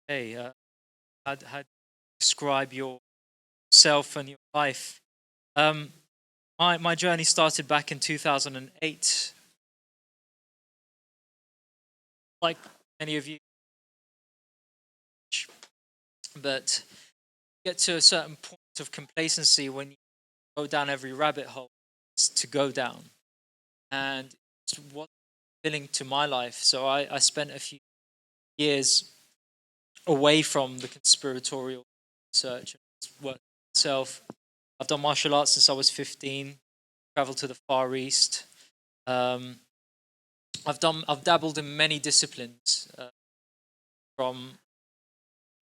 Hey, how do you describe yourself and your life? Um, my journey started back in 2008. Like many of you, but get to a certain point of complacency when you go down every rabbit hole is to go down, and it's what's filling to my life. So I spent a few years away from the conspiratorial research and work itself. I've done martial arts since I was 15. Traveled to the Far East. Um, I've dabbled in many disciplines, from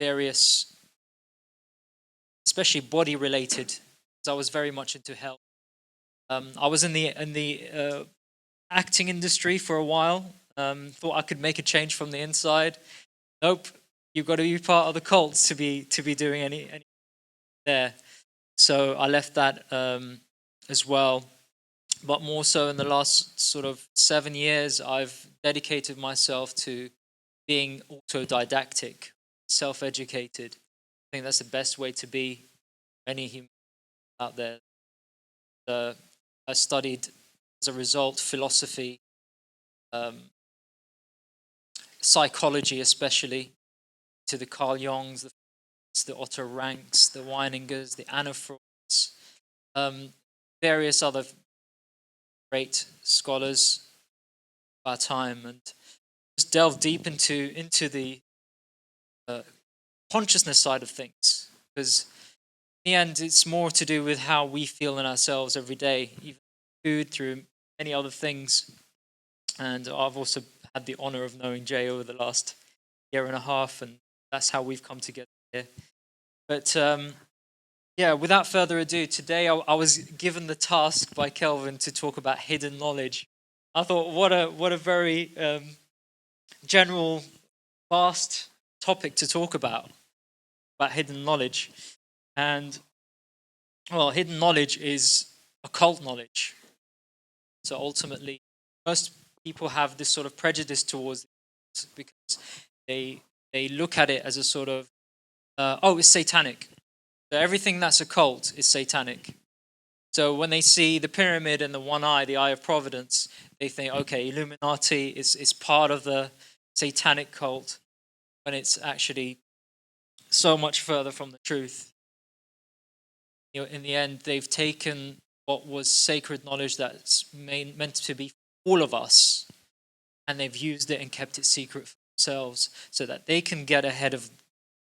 various, especially body related, because I was very much into health. I was in the acting industry for a while. Thought I could make a change from the inside. Nope, you've got to be part of the cult to be doing any there. So I left that as well. But more so in the last sort of 7 years, I've dedicated myself to being autodidactic, self-educated. I think that's the best way to be any human out there. I studied, as a result, philosophy, um, psychology, especially to the Carl Jungs, the Otto Ranks, the Weiningers, the Anna Freuds, um, various other great scholars of our time, and just delve deep into the uh, consciousness side of things, because in the end, it's more to do with how we feel in ourselves every day, even food, through many other things. And I've also had the honor of knowing Jay over the last year and a half, and that's how we've come together here. But yeah, without further ado, today I was given the task by Kelvin to talk about hidden knowledge. I thought, what a very general, vast topic to talk about hidden knowledge. And well, hidden knowledge is occult knowledge. So ultimately, most people have this sort of prejudice towards it because they they look at it as a sort of oh, it's satanic. So everything that's occult is satanic. So when they see the pyramid and the one eye, the eye of providence, they think, okay, Illuminati is part of the satanic cult, when it's actually so much further from the truth. You know, in the end, they've taken what was sacred knowledge that's meant to be for all of us, and they've used it and kept it secret for themselves so that they can get ahead of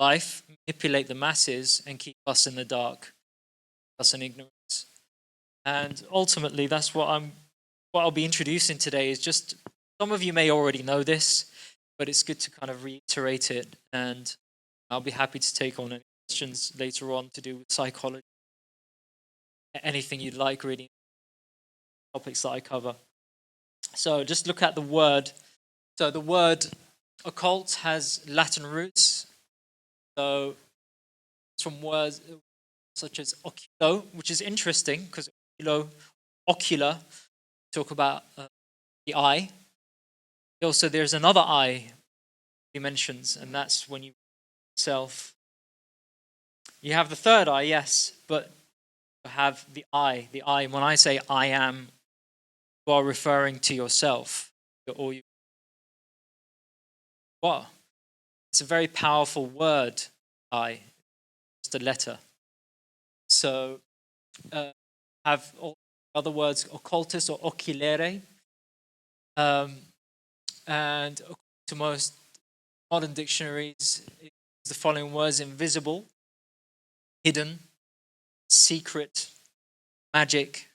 life, manipulate the masses, and keep us in the dark, us in ignorance. And ultimately, that's what I'll be introducing today. Is just, some of you may already know this, but it's good to kind of reiterate it. And I'll be happy to take on any questions later on to do with psychology, anything you'd like, really, topics that I cover. So just look at the word. So the word occult has Latin roots. So it's from words such as oculo, which is interesting because ocular, talk about the eye. Also, there's another eye he mentions, and that's when you self. You have the third eye, yes, but you have the eye. The eye. When I say I am, you are referring to yourself, or you. What? It's a very powerful word. I, just a letter. So have other words, occultus or oculere, um, and to most modern dictionaries, the following words: invisible, hidden, secret, magic,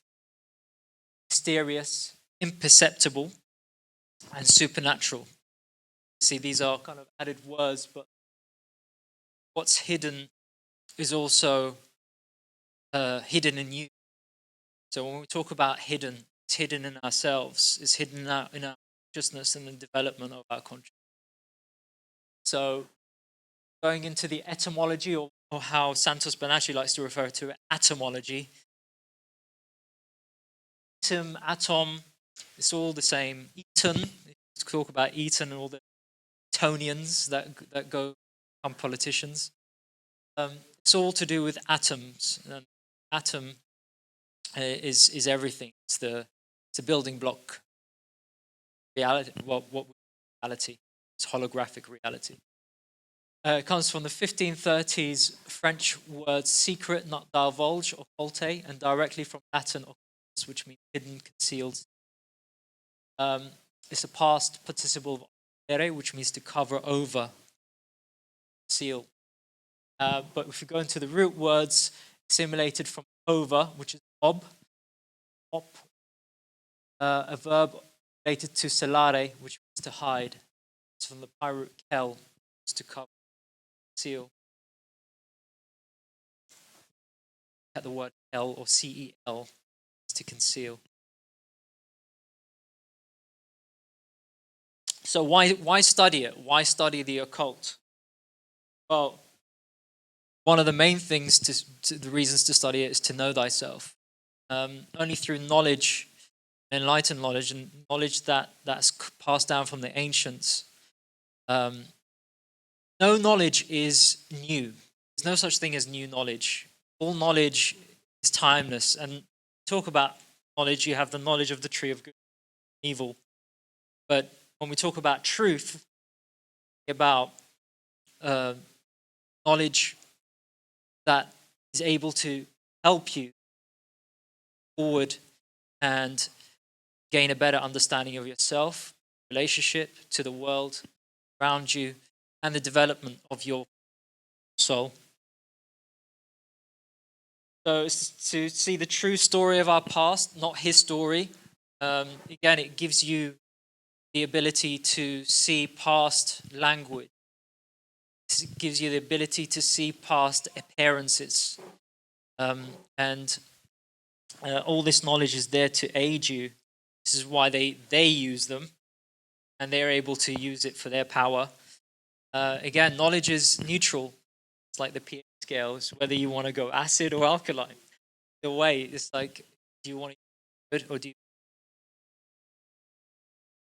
mysterious, imperceptible, and supernatural. See, these are kind of added words, but what's hidden is also hidden in you. So when we talk about hidden, it's hidden in ourselves, it's hidden in our consciousness and the development of our consciousness. So going into the etymology, or how Santos Bonacci likes to refer to it, atomology. Atom, it's all the same. Eton, talk about Eton and all the Etonians that go become politicians. It's all to do with atoms. And atom is everything. It's a building block. Reality, what reality? It's holographic reality. It comes from the 1530s French word secret, not divulge, occulte, and directly from Latin occultus, which means hidden, concealed. It's a past participle of occulere, which means to cover over, conceal. But if you go into the root words, assimilated from over, which is ob, op, a verb related to celare, which means to hide. It's from the Pi root kel, which is to cover, conceal. At the word L or CEL is to conceal. So why study it? Why study the occult? Well, one of the main things, the reasons to study it is to know thyself. Only through knowledge, enlightened knowledge, and knowledge that's passed down from the ancients. No knowledge is new. There's no such thing as new knowledge. All knowledge is timeless. And talk about knowledge, you have the knowledge of the tree of good and evil. But when we talk about truth, about knowledge that is able to help you forward and gain a better understanding of yourself, relationship to the world around you, and the development of your soul. So it's to see the true story of our past, not his story. Again, it gives you the ability to see past language. It gives you the ability to see past appearances. And all this knowledge is there to aid you. This is why they use them, and they're able to use it for their power. Again, knowledge is neutral. It's like the pH scale. It's whether you want to go acid or alkaline. The way it's like, do you want to use it or do you?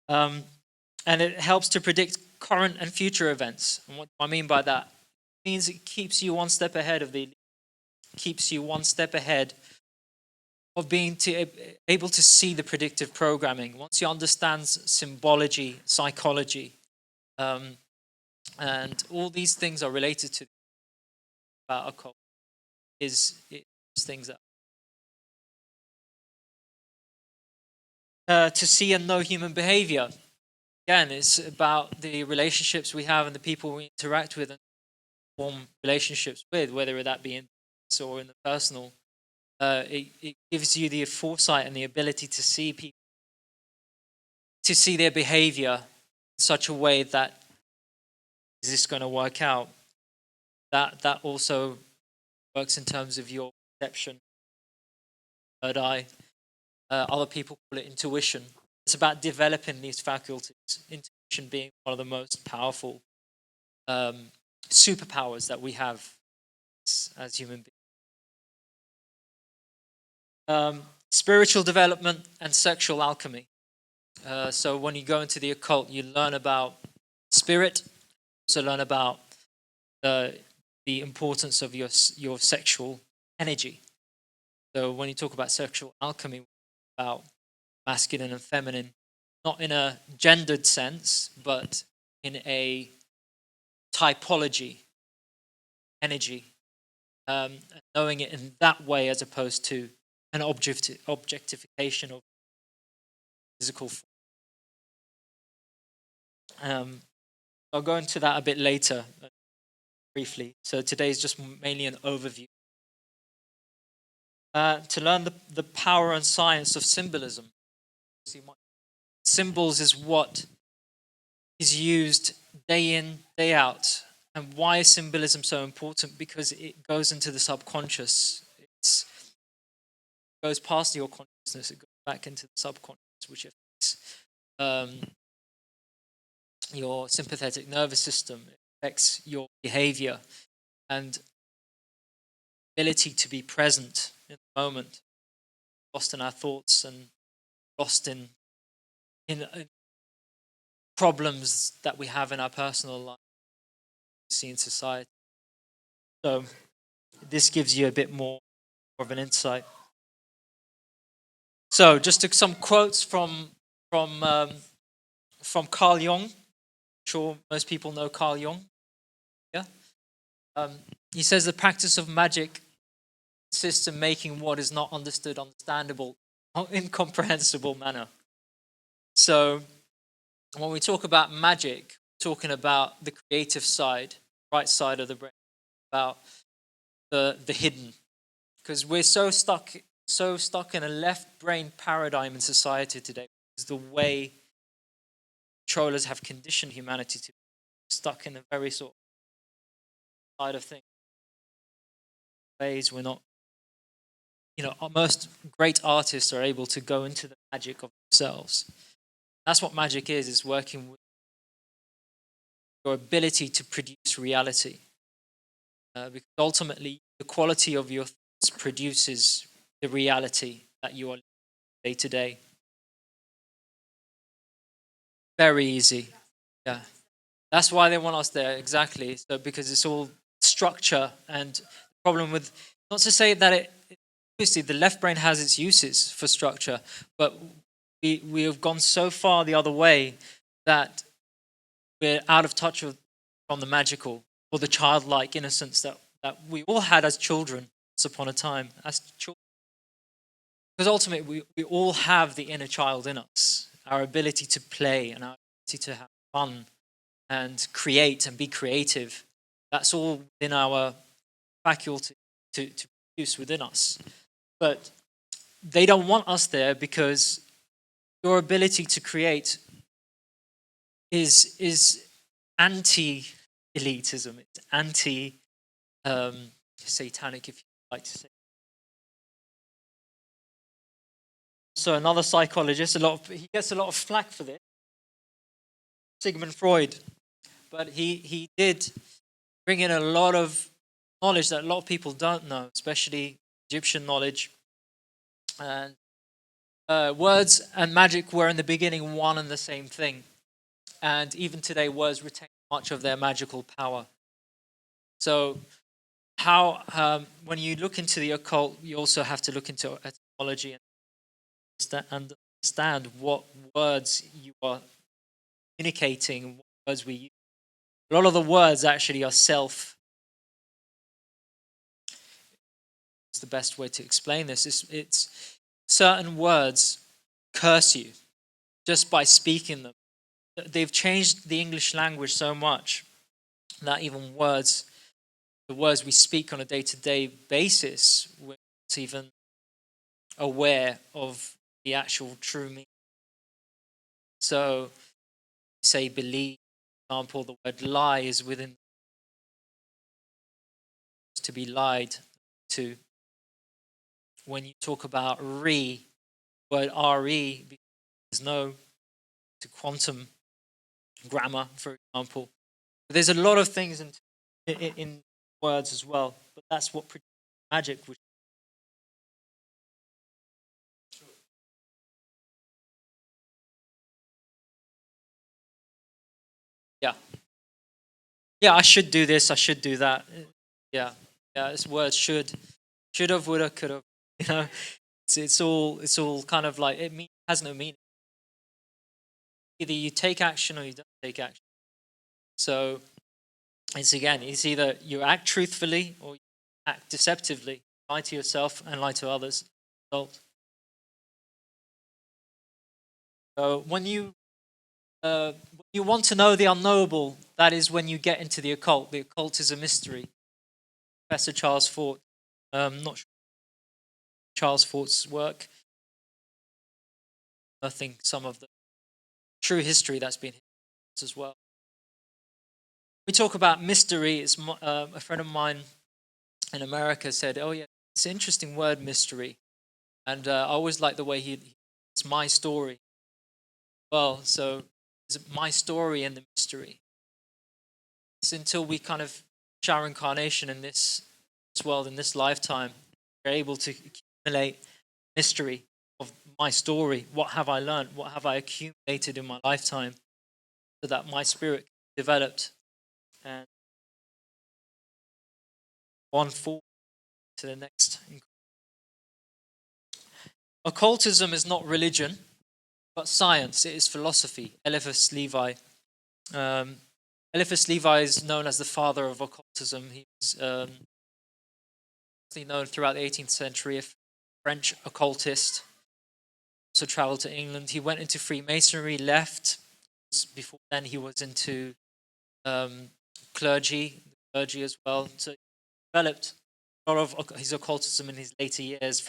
And it helps to predict current and future events. And what I mean by that, it means it keeps you one step ahead of keeps you one step ahead of being able to see the predictive programming. Once you understand symbology, psychology, and all these things are related to about occult, is things that to see and know human behavior. Again, it's about the relationships we have and the people we interact with and form relationships with, whether that be in business or in the personal. It gives you the foresight and the ability to see people, to see their behavior in such a way that is this going to work out? That also works in terms of your perception, third eye. Other people call it intuition. It's about developing these faculties. Intuition being one of the most powerful superpowers that we have as human beings. Spiritual development and sexual alchemy. So when you go into the occult, you learn about spirit, also learn about the importance of your sexual energy. So when you talk about sexual alchemy, about masculine and feminine, not in a gendered sense, but in a typology, energy, knowing it in that way as opposed to an objectification of physical form. I'll go into that a bit later, briefly. So today is just mainly an overview. To learn the power and science of symbolism. Symbols is what is used day in, day out. And why is symbolism so important? Because it goes into the subconscious. It goes past your consciousness. It goes back into the subconscious, which affects your sympathetic nervous system. It affects your behavior and ability to be present in the moment, lost in our thoughts and lost in problems that we have in our personal life. see in society. So this gives you a bit more of an insight. So just some quotes from um, from Carl Jung. I'm sure most people know Carl Jung. Yeah. Um, he says the practice of magic consists in making what is not understood understandable in incomprehensible manner. So when we talk about magic, we're talking about the creative side, right side of the brain, about the hidden, because we're so stuck in a left brain paradigm in society today. It's the way controllers have conditioned humanity to be stuck in a very sort of side of things. Ways we're not, our most great artists are able to go into the magic of themselves. That's what magic is working with your ability to produce reality. Because ultimately, the quality of your thoughts produces the reality that you are living day to day. Very easy. Yeah. That's why they want us there, exactly. So because it's all structure, and the problem with, not to say that obviously the left brain has its uses for structure, but we have gone so far the other way that we're out of touch from the magical or the childlike innocence that we all had as children once upon a time. As children. Because ultimately we all have the inner child in us, our ability to play and our ability to have fun and create and be creative. That's all in our faculty to produce within us. But they don't want us there because your ability to create is anti-elitism. It's anti-satanic, if you like to say. So another psychologist, he gets a lot of flack for this, Sigmund Freud, but he did bring in a lot of knowledge that a lot of people don't know, especially Egyptian knowledge. And words and magic were in the beginning one and the same thing. And even today, words retain much of their magical power. So when you look into the occult, you also have to look into etymology and understand what words you are communicating, what words we use. A lot of the words actually are it's the best way to explain this. It's certain words curse you just by speaking them. They've changed the English language so much that even the words we speak on a day-to-day basis, we're not even aware of the actual true meaning. So, say believe, for example, the word lie is within to be lied to. When you talk about word re, there's no to quantum grammar, for example. There's a lot of things in words as well, but that's what produces magic. Yeah, yeah. I should do this. I should do that. Yeah, yeah. This word should have, would have, could have. You know, it's all kind of like has no meaning. Either you take action or you don't take action. So it's either you act truthfully or you act deceptively, lie to yourself and lie to others. Result. So when you want to know the unknowable, that is when you get into the occult. The occult is a mystery. Professor Charles Fort, not sure Charles Fort's work. I think some of the true history that's been as well. We talk about mystery. A friend of mine in America said, "Oh yeah, it's an interesting word, mystery," and I always like the way it's my story. Well, so is my story and the mystery. It's until we kind of shower incarnation in this world in this lifetime, we're able to accumulate mystery of my story. What have I learned? What have I accumulated in my lifetime, so that my spirit developed and on forward to the next. Occultism is not religion, but science. It is philosophy. Eliphas Levi. Um, Eliphas Levi is known as the father of occultism. He was known throughout the 18th century, a French occultist. Also traveled to England. He went into Freemasonry, left. Before then, he was into clergy as well. So he developed a lot of his occultism in his later years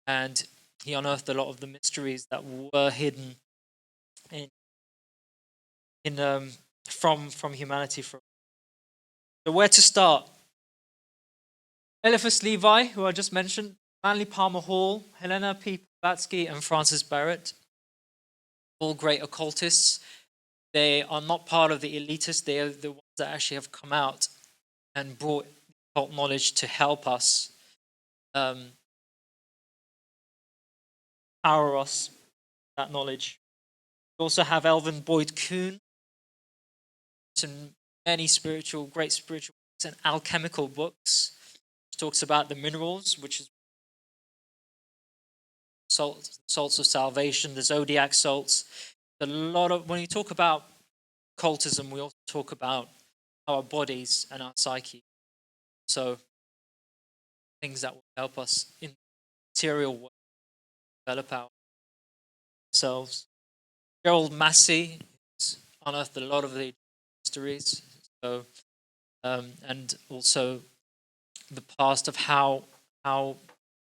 and he unearthed a lot of the mysteries that were hidden from humanity. So where to start? Eliphas Levi, who I just mentioned, Manly Palmer Hall, Helena P. Blavatsky, and Francis Barrett, all great occultists. They are not part of the elitists. They are the ones that actually have come out and brought occult knowledge to help us, power us, that knowledge. We also have Elvin Boyd Kuhn, and many great spiritual books and alchemical books. Which talks about the minerals, which is salts of salvation, the zodiac salts. When you talk about occultism, we also talk about our bodies and our psyche. So things that will help us in material world develop ourselves. Gerald Massey has unearthed a lot of the mysteries. So and also the past of how we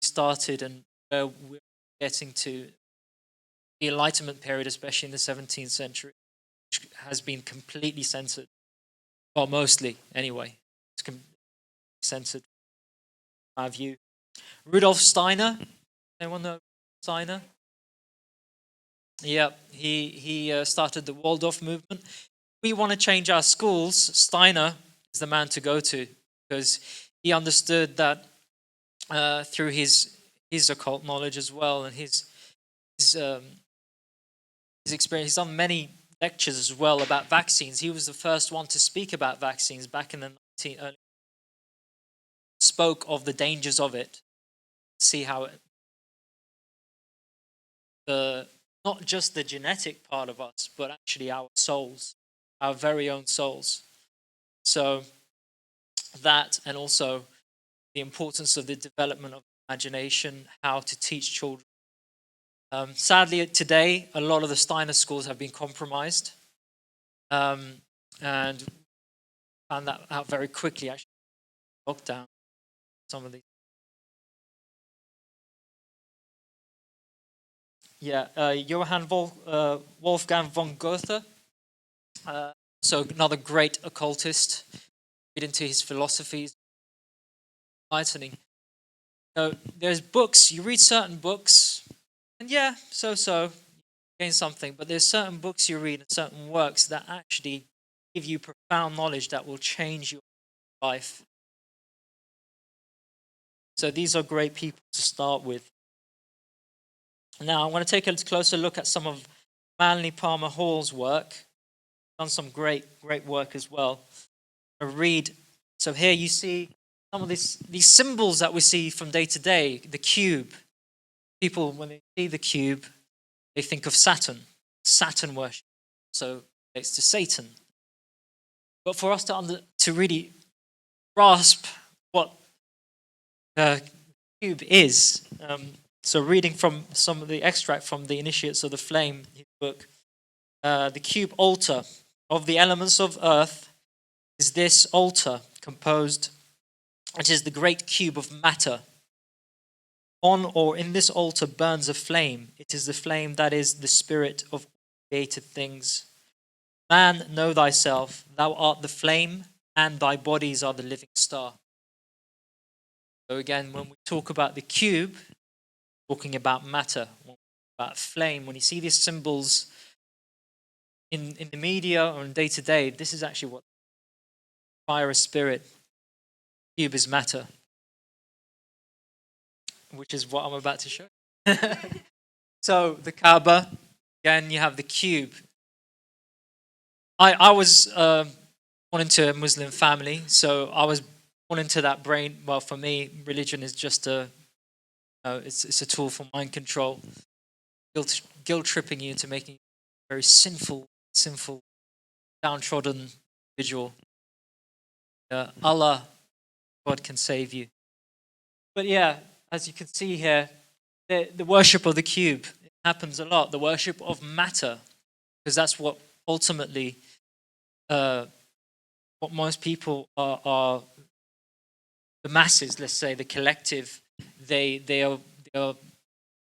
started and where we're getting to. The Enlightenment period, especially in the 17th century, which has been completely censored. Well, mostly, anyway. It's completely censored, in my view. Rudolf Steiner. Anyone know Steiner? Yeah, he started the Waldorf movement. If we want to change our schools, Steiner is the man to go to, because he understood that through his occult knowledge as well, and his experience. He's done many lectures as well about vaccines. He was the first one to speak about vaccines back in the 19 spoke of the dangers of it. See how not just the genetic part of us, but actually our souls, our very own souls. So that, and also the importance of the development of imagination, how to teach children. Sadly, today, a lot of the Steiner schools have been compromised. And found that out very quickly, actually. Lockdown, some of these. Yeah, Johann Wolfgang von Goethe, so another great occultist. Read into his philosophies, enlightening. So there's books, you read certain books, and yeah, you gain something, but there's certain books you read and certain works that actually give you profound knowledge that will change your life. So these are great people to start with. Now I want to take a closer look at some of Manly Palmer Hall's work. Done some great work as well. I read. So here you see some of these symbols that we see from day to day. The cube. People, when they see the cube, they think of Saturn. Saturn worship. So it's to Satan. But for us to really grasp what the cube is, so reading from some of the extract from the Initiates of the Flame book, the cube altar of the elements of earth is this altar composed, which is the great cube of matter. On or in this altar burns a flame. It is the flame that is the spirit of created things. Man, know thyself, thou art the flame, and thy bodies are the living star. So again, when we talk about the cube, talking about matter, about flame, when you see these symbols in the media or in day to day, this is actually what fire is spirit, cube is matter, which is what I'm about to show. So the Kaaba, again, you have the cube. I was one born into a Muslim family, so I was born into that brain. Well, for me, religion is just it's a tool for mind control, guilt tripping you into making you a very sinful, downtrodden individual. Allah, God can save you. But yeah, as you can see here, the worship of the cube happens a lot. The worship of matter, because that's what ultimately, what most people are the masses, let's say the collective, they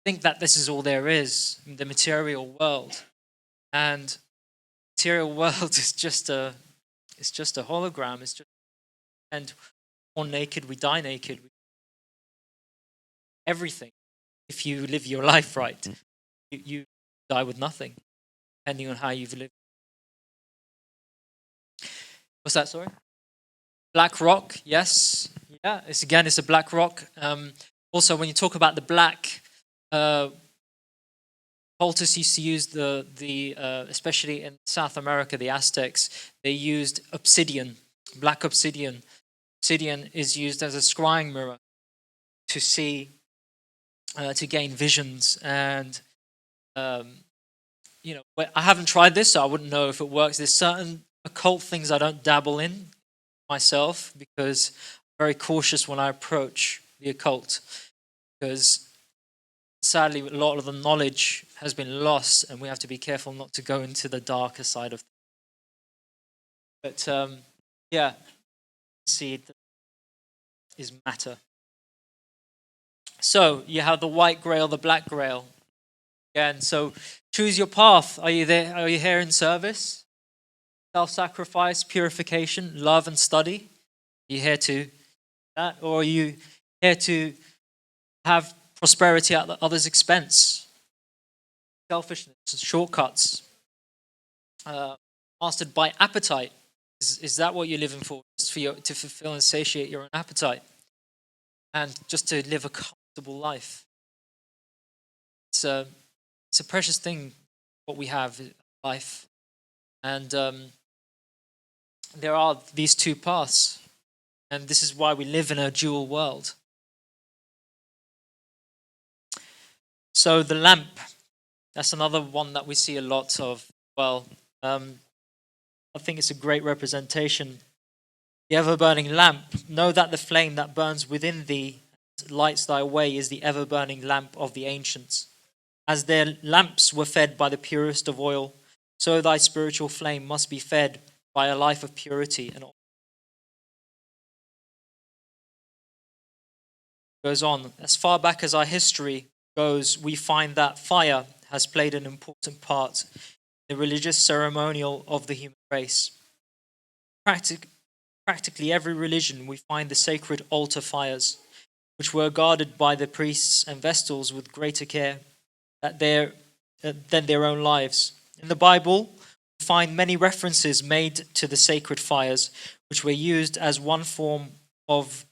think that this is all there is, the material world, and material world is just a hologram. It's just, and born naked, we die naked. Everything. If you live your life right, you die with nothing, depending on how you've lived. What's that? Sorry. Black rock. Yes. Yeah. It's a black rock. Also, when you talk about the black, cultists used to use the especially in South America, the Aztecs, they used obsidian, black obsidian. Obsidian is used as a scrying mirror to see, to gain visions, and I haven't tried this, so I wouldn't know if it works. There's certain occult things I don't dabble in myself because I'm very cautious when I approach the occult, because sadly a lot of the knowledge has been lost, and we have to be careful not to go into the darker side of things. But yeah, seed is matter. So you have the white grail, the black grail. Again, so choose your path. Are you there? Are you here in service? Self-sacrifice, purification, love and study? Are you here to that? Or are you here to have prosperity at the other's expense? Selfishness, shortcuts, mastered by appetite. Is that what you're living for? Just to fulfill and satiate your own appetite, and just to live a comfortable life? It's a precious thing what we have in life, and there are these two paths, and this is why we live in a dual world. So the lamp, that's another one that we see a lot of. Well, I think it's a great representation. The ever-burning lamp, know that the flame that burns within thee, lights thy way, is the ever-burning lamp of the ancients. As their lamps were fed by the purest of oil, so thy spiritual flame must be fed by a life of purity. And goes on. As far back as our history goes, we find that fire has played an important part in the religious ceremonial of the human race. Practically every religion, we find the sacred altar fires, which were guarded by the priests and vestals with greater care than their own lives. In the Bible, we find many references made to the sacred fires, which were used as one form of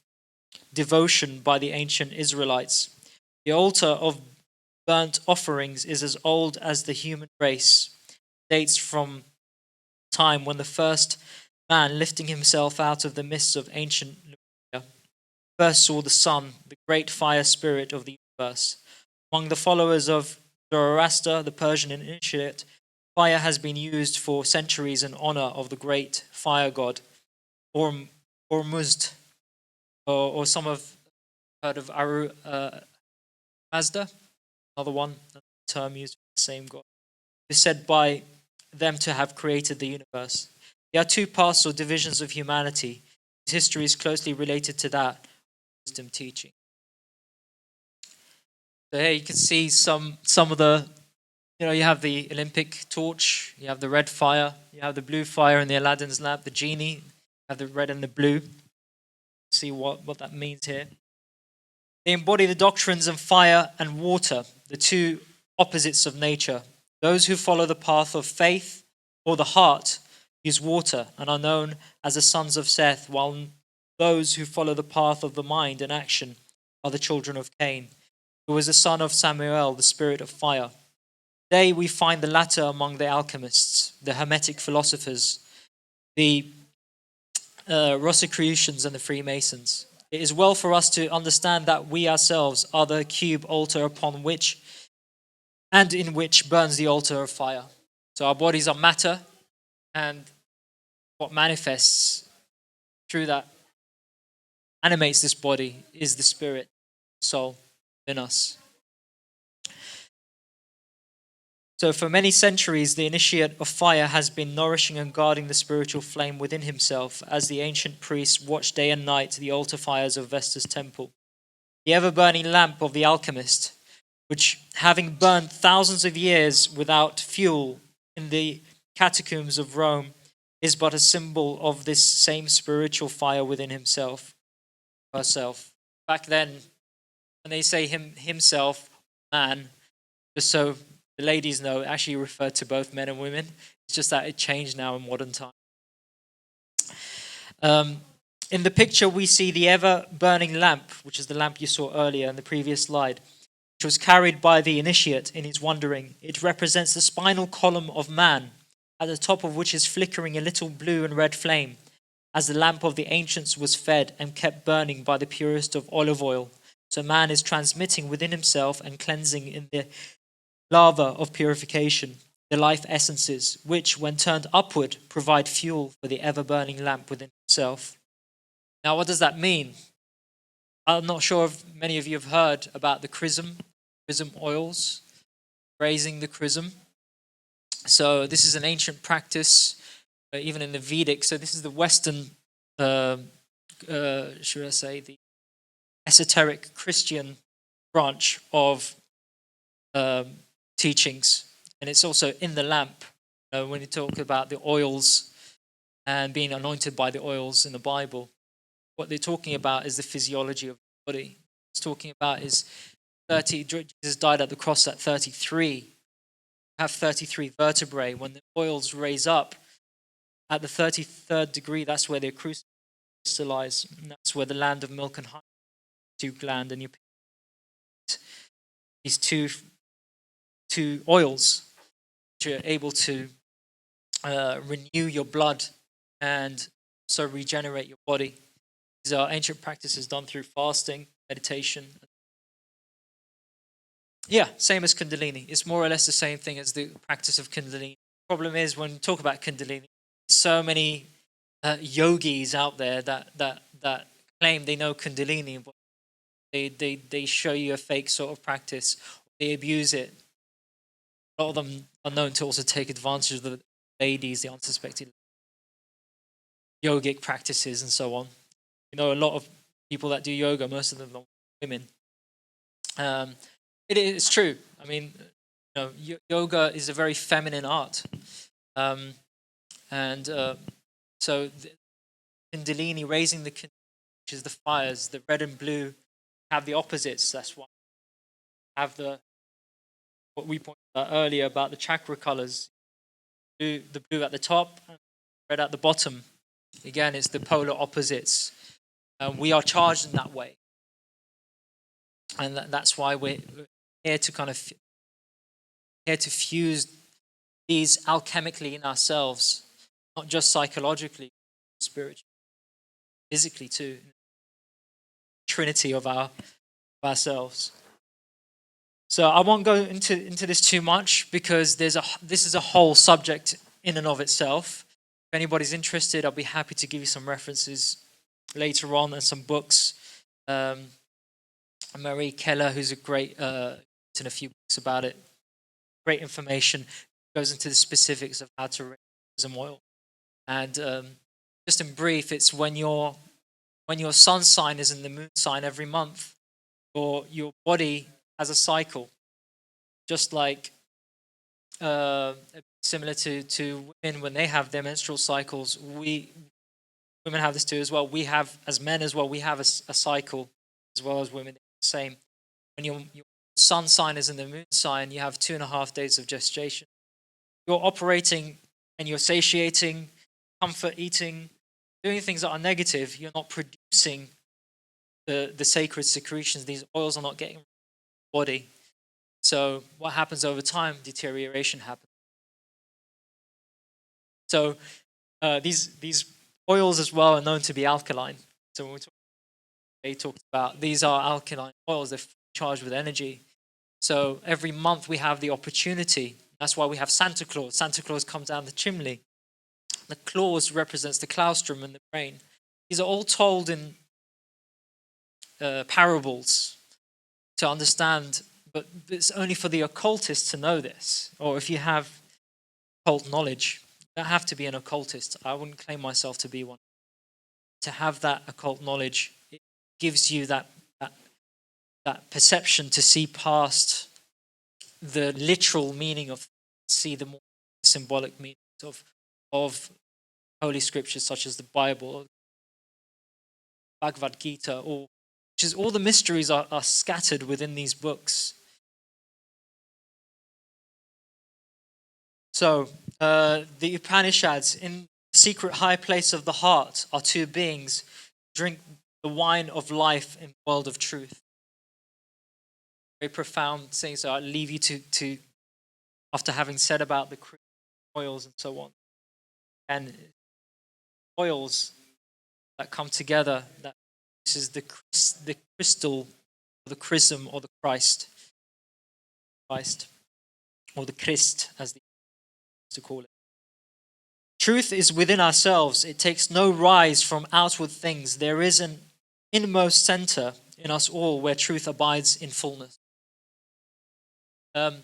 devotion by the ancient Israelites. The altar of burnt offerings is as old as the human race, dates from time when the first man, lifting himself out of the mists of ancient Lemuria, first saw the sun, the great fire spirit of the universe. Among the followers of Zoroaster, the Persian initiate, fire has been used for centuries in honor of the great fire god, Ormuzd, or some have heard of Mazda, another one, a term used for the same god. It is said by them to have created the universe. There are two paths or divisions of humanity. His history is closely related to that of wisdom teaching. So here you can see some of the, you have the Olympic torch, you have the red fire, you have the blue fire in the Aladdin's lamp, the genie, you have the red and the blue. See what that means here. They embody the doctrines of fire and water, the two opposites of nature. Those who follow the path of faith or the heart use water and are known as the sons of Seth, while those who follow the path of the mind and action are the children of Cain, who was the son of Samuel, the spirit of fire. Today we find the latter among the alchemists, the Hermetic philosophers, the Rosicrucians and the Freemasons. It is well for us to understand that we ourselves are the cube altar upon which and in which burns the altar of fire. So our bodies are matter, and what manifests through that animates this body is the spirit, soul in us. So for many centuries, the initiate of fire has been nourishing and guarding the spiritual flame within himself as the ancient priests watched day and night the altar fires of Vesta's temple. The ever-burning lamp of the alchemist, which, having burned thousands of years without fuel in the catacombs of Rome, is but a symbol of this same spiritual fire within himself, herself. Back then, when they say himself, man, just so the ladies know, it actually referred to both men and women. It's just that it changed now in modern time. In the picture, we see the ever-burning lamp, which is the lamp you saw earlier in the previous slide, which was carried by the initiate in his wandering. It represents the spinal column of man, at the top of which is flickering a little blue and red flame, as the lamp of the ancients was fed and kept burning by the purest of olive oil. So man is transmitting within himself and cleansing in the lava of purification the life essences, which, when turned upward, provide fuel for the ever-burning lamp within himself. Now, what does that mean? I'm not sure if many of you have heard about the chrism oils, raising the chrism. So this is an ancient practice, even in the Vedic. So this is the Western, should I say, the esoteric Christian branch of teachings. And it's also in the lamp. When you talk about the oils and being anointed by the oils in the Bible, what they're talking about is the physiology of the body. It's talking about is Jesus died at the cross at 33. You have 33 vertebrae. When the oils raise up at the 33rd degree, that's where they crystallize. And that's where the land of milk and honey, two gland, and you pick these two oils which are able to renew your blood and also regenerate your body. These are ancient practices done through fasting, meditation. Yeah, same as Kundalini. It's more or less the same thing as the practice of Kundalini. The problem is when you talk about Kundalini, so many yogis out there that claim they know Kundalini, but they show you a fake sort of practice. They abuse it. A lot of them are known to also take advantage of the ladies, the unsuspected yogic practices and so on. You know, a lot of people that do yoga, most of them are women. It is true. I mean, you know, yoga is a very feminine art, and so Kundalini, raising the Kundalini, which is the fires, the red and blue, have the opposites. That's why have what we pointed out earlier about the chakra colors, the blue at the top, and red at the bottom. Again, it's the polar opposites. We are charged in that way, and that's why we're here to kind of fuse these alchemically in ourselves, not just psychologically, spiritually, physically too. Trinity of ourselves. So I won't go into this too much because this is a whole subject in and of itself. If anybody's interested, I'll be happy to give you some references later on and some books. Marie Keller, who's a great, written a few books about it. Great information, goes into the specifics of how to raise some oil. And just in brief, it's when your sun sign is in the moon sign every month, or your body has a cycle, just like similar to women when they have their menstrual cycles. Women have this too as well. We have, as men as well, we have a cycle as well as women. The same. When your sun sign is in the moon sign, you have 2.5 days of gestation. You're operating and you're satiating, comfort eating, doing things that are negative. You're not producing the sacred secretions. These oils are not getting in the body. So what happens over time? Deterioration happens. So these Oils as well are known to be alkaline. So when they talked about, these are alkaline oils, they're charged with energy. So every month we have the opportunity. That's why we have Santa Claus. Santa Claus comes down the chimney. The claws represents the claustrum and the brain. These are all told in parables to understand, but it's only for the occultist to know this. Or if you have occult knowledge, you don't have to be an occultist. I wouldn't claim myself to be one. To have that occult knowledge, it gives you that perception to see past the literal meaning of, see the more symbolic meanings of holy scriptures such as the Bible, Bhagavad Gita, or which is all the mysteries are scattered within these books. So the Upanishads, in the secret high place of the heart are two beings, drink the wine of life in the world of truth. Very profound thing. So I'll leave you to after having said about the oils and so on, and oils that come together, that this is the crystal, or the chrism, or the Christ, or the Christ, as they used to call it. Truth is within ourselves. It takes no rise from outward things. There is an inmost center in us all where truth abides in fullness. And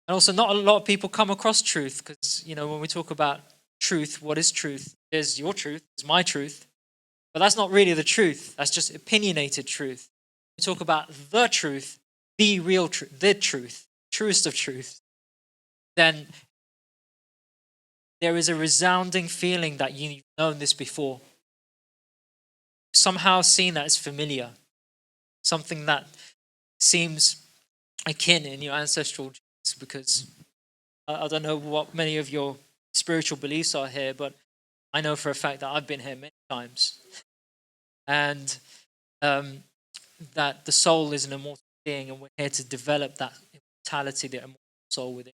also, not a lot of people come across truth because, when we talk about truth, what is truth? There's your truth, there's my truth. But that's not really the truth. That's just opinionated truth. We talk about the truth, the real truth, the truth, truest of truth. Then there is a resounding feeling that you've known this before. Somehow seen that as familiar. Something that seems akin in your ancestral genes, because I don't know what many of your spiritual beliefs are here, but I know for a fact that I've been here many times. And that the soul is an immortal being, and we're here to develop that immortality, the immortal soul within.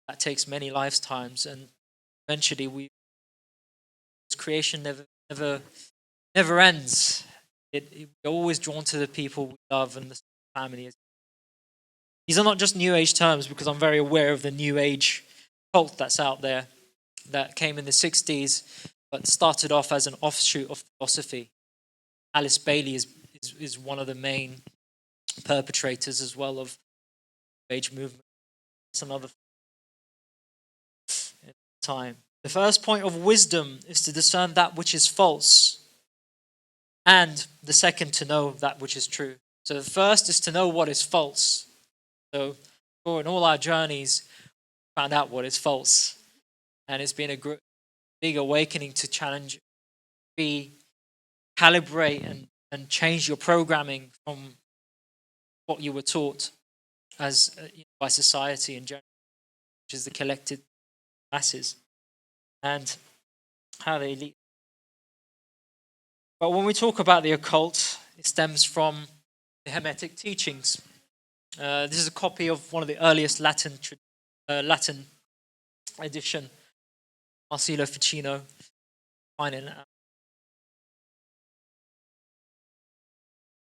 That takes many lifetimes, and eventually creation never ends. We're always drawn to the people we love and the family. These are not just New Age terms, because I'm very aware of the New Age cult that's out there that came in the 60s, but started off as an offshoot of philosophy. Alice Bailey is one of the main perpetrators as well of the New Age movement. That's another time. The first point of wisdom is to discern that which is false, and the second to know that which is true. So the first is to know what is false. So in all our journeys, we found out what is false, and it's been a big awakening to challenge, recalibrate, and change your programming from what you were taught as by society in general, which is the collected masses, and how they lead. But when we talk about the occult, it stems from the Hermetic teachings. This is a copy of one of the earliest Latin edition, Marsilio Ficino. Finding it out.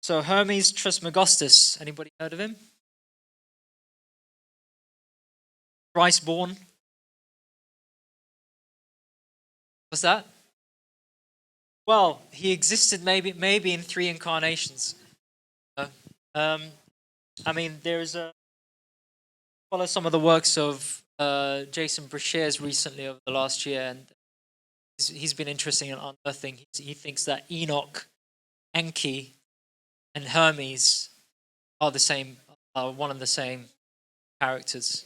So Hermes Trismegistus, anybody heard of him? Thrice born. What's that? Well, he existed maybe in 3 incarnations. There's follow some of the works of Jason Breshears recently over the last year, and he's been interesting in unearthing. He thinks that Enoch, Enki, and Hermes are one and the same characters.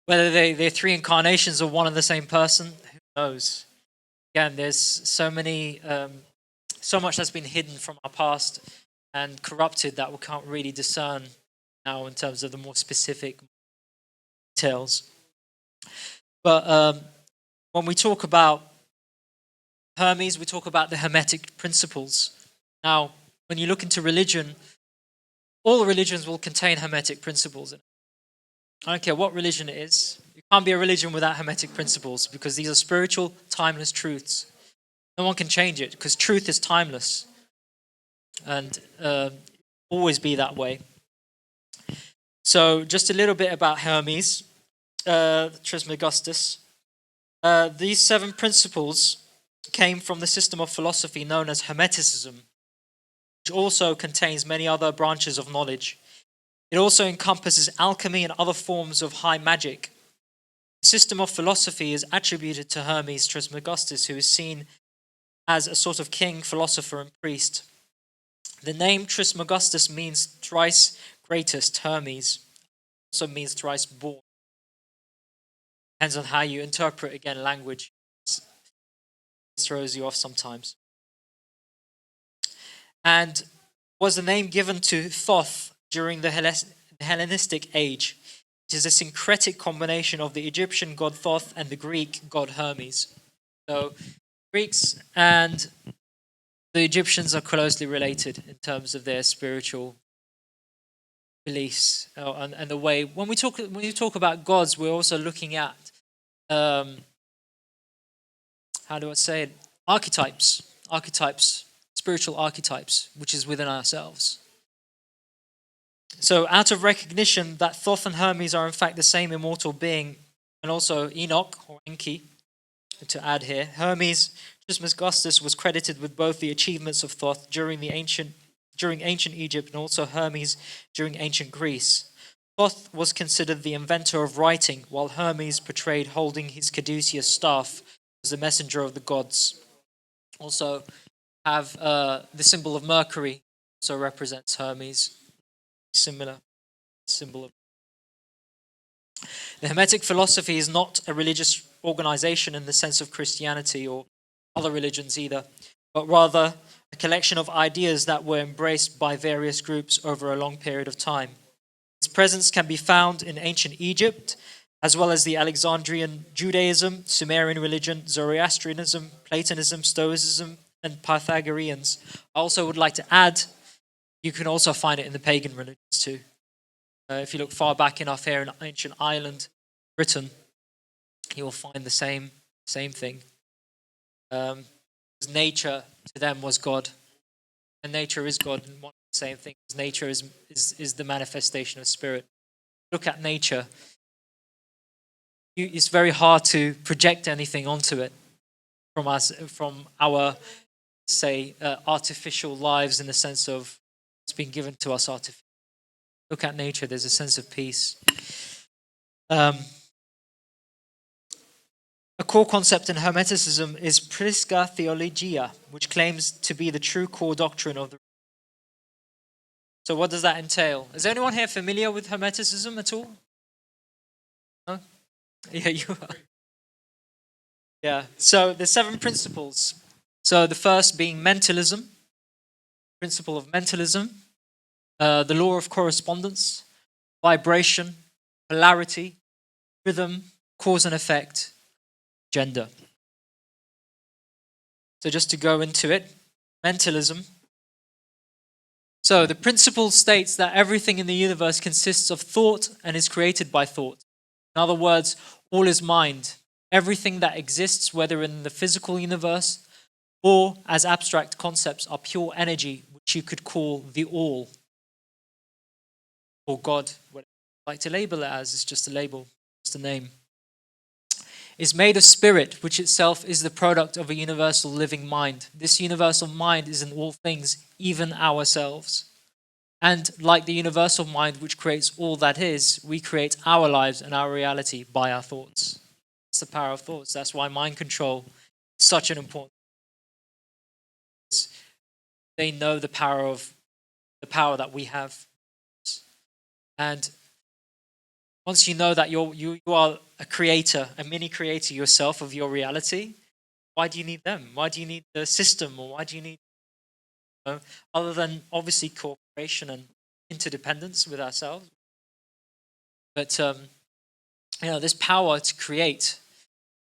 Whether they're 3 incarnations of one and the same person, who knows? Again, there's so much that's been hidden from our past and corrupted that we can't really discern now in terms of the more specific details. But when we talk about Hermes, we talk about the Hermetic principles. Now, when you look into religion, all religions will contain Hermetic principles in it. I don't care what religion it is. You can't be a religion without Hermetic principles, because these are spiritual, timeless truths. No one can change it because truth is timeless and always be that way. So just a little bit about Hermes Trismegistus. These 7 principles came from the system of philosophy known as Hermeticism, which also contains many other branches of knowledge. It also encompasses alchemy and other forms of high magic. The system of philosophy is attributed to Hermes Trismegistus, who is seen as a sort of king, philosopher, and priest. The name Trismegistus means thrice greatest. Hermes also means thrice born. Depends on how you interpret, again, language. It throws you off sometimes. And was the name given to Thoth during the Hellenistic age, which is a syncretic combination of the Egyptian god Thoth and the Greek god Hermes. So Greeks and the Egyptians are closely related in terms of their spiritual beliefs and the way. When you talk about gods, we're also looking at how do I say it? Archetypes, spiritual archetypes, which is within ourselves. So out of recognition that Thoth and Hermes are in fact the same immortal being, and also Enoch or Enki, to add here, Hermes Trismegistus was credited with both the achievements of Thoth during ancient Egypt and also Hermes during ancient Greece. Thoth was considered the inventor of writing, while Hermes portrayed holding his caduceus staff as the messenger of the gods. Also have the symbol of Mercury, also represents Hermes, similar symbol of. The Hermetic philosophy is not a religious organization in the sense of Christianity or other religions either, but rather a collection of ideas that were embraced by various groups over a long period of time. Its presence can be found in ancient Egypt, as well as the Alexandrian Judaism, Sumerian religion, Zoroastrianism, Platonism, Stoicism, and Pythagoreans. I also would like to add, you can also find it in the pagan religions too. If you look far back enough here in ancient Ireland, Britain, you will find the same thing. Nature to them was God, and nature is God, and one of the same things. Nature is the manifestation of spirit. Look at nature. It's very hard to project anything onto it from our, say, artificial lives in the sense of it's been given to us artificially. Look at nature, there's a sense of peace. A core concept in Hermeticism is Prisca Theologia, which claims to be the true core doctrine of the. So what does that entail? Is anyone here familiar with Hermeticism at all? No? Yeah, you are. Yeah, so there's 7 principles. So the first being mentalism, principle of mentalism, the law of correspondence, vibration, polarity, rhythm, cause and effect, gender. So just to go into it, mentalism. So the principle states that everything in the universe consists of thought and is created by thought. In other words, all is mind. Everything that exists, whether in the physical universe or as abstract concepts, are pure energy, which you could call the all, or God, whatever you like to label it as. It's just a label, just a name. Is made of spirit, which itself is the product of a universal living mind. This universal mind is in all things, even ourselves. And like the universal mind which creates all that is, we create our lives and our reality by our thoughts. That's the power of thoughts. That's why mind control is such an important. They know the power that we have. And once you know that you are a creator, a mini creator yourself of your reality, why do you need them? Why do you need the system? Or why do you need, other than obviously cooperation and interdependence with ourselves? But, this power to create.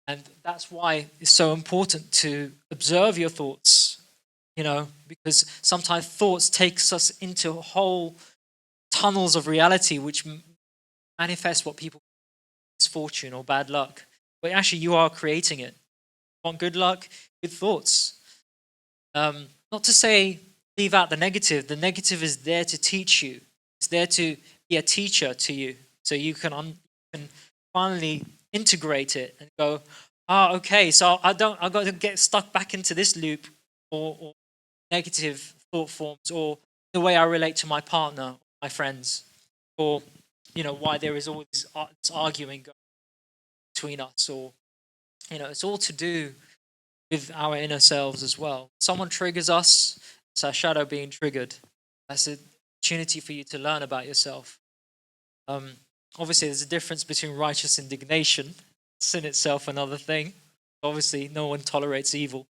And that's why it's so important to observe your thoughts, because sometimes thoughts takes us into whole tunnels of reality which manifest what people call misfortune or bad luck. But actually you are creating it. Want good luck? Good thoughts. Not to say leave out the negative. The negative is there to teach you. It's there to be a teacher to you, so you can finally integrate it and go, okay, so I got to get stuck back into this loop or negative thought forms, or the way I relate to my partner, my friends, or why there is always this arguing going between us, or it's all to do with our inner selves as well. Someone triggers us, it's our shadow being triggered. That's an opportunity for you to learn about yourself. Obviously, there's a difference between righteous indignation. It's in itself another thing. Obviously, no one tolerates evil.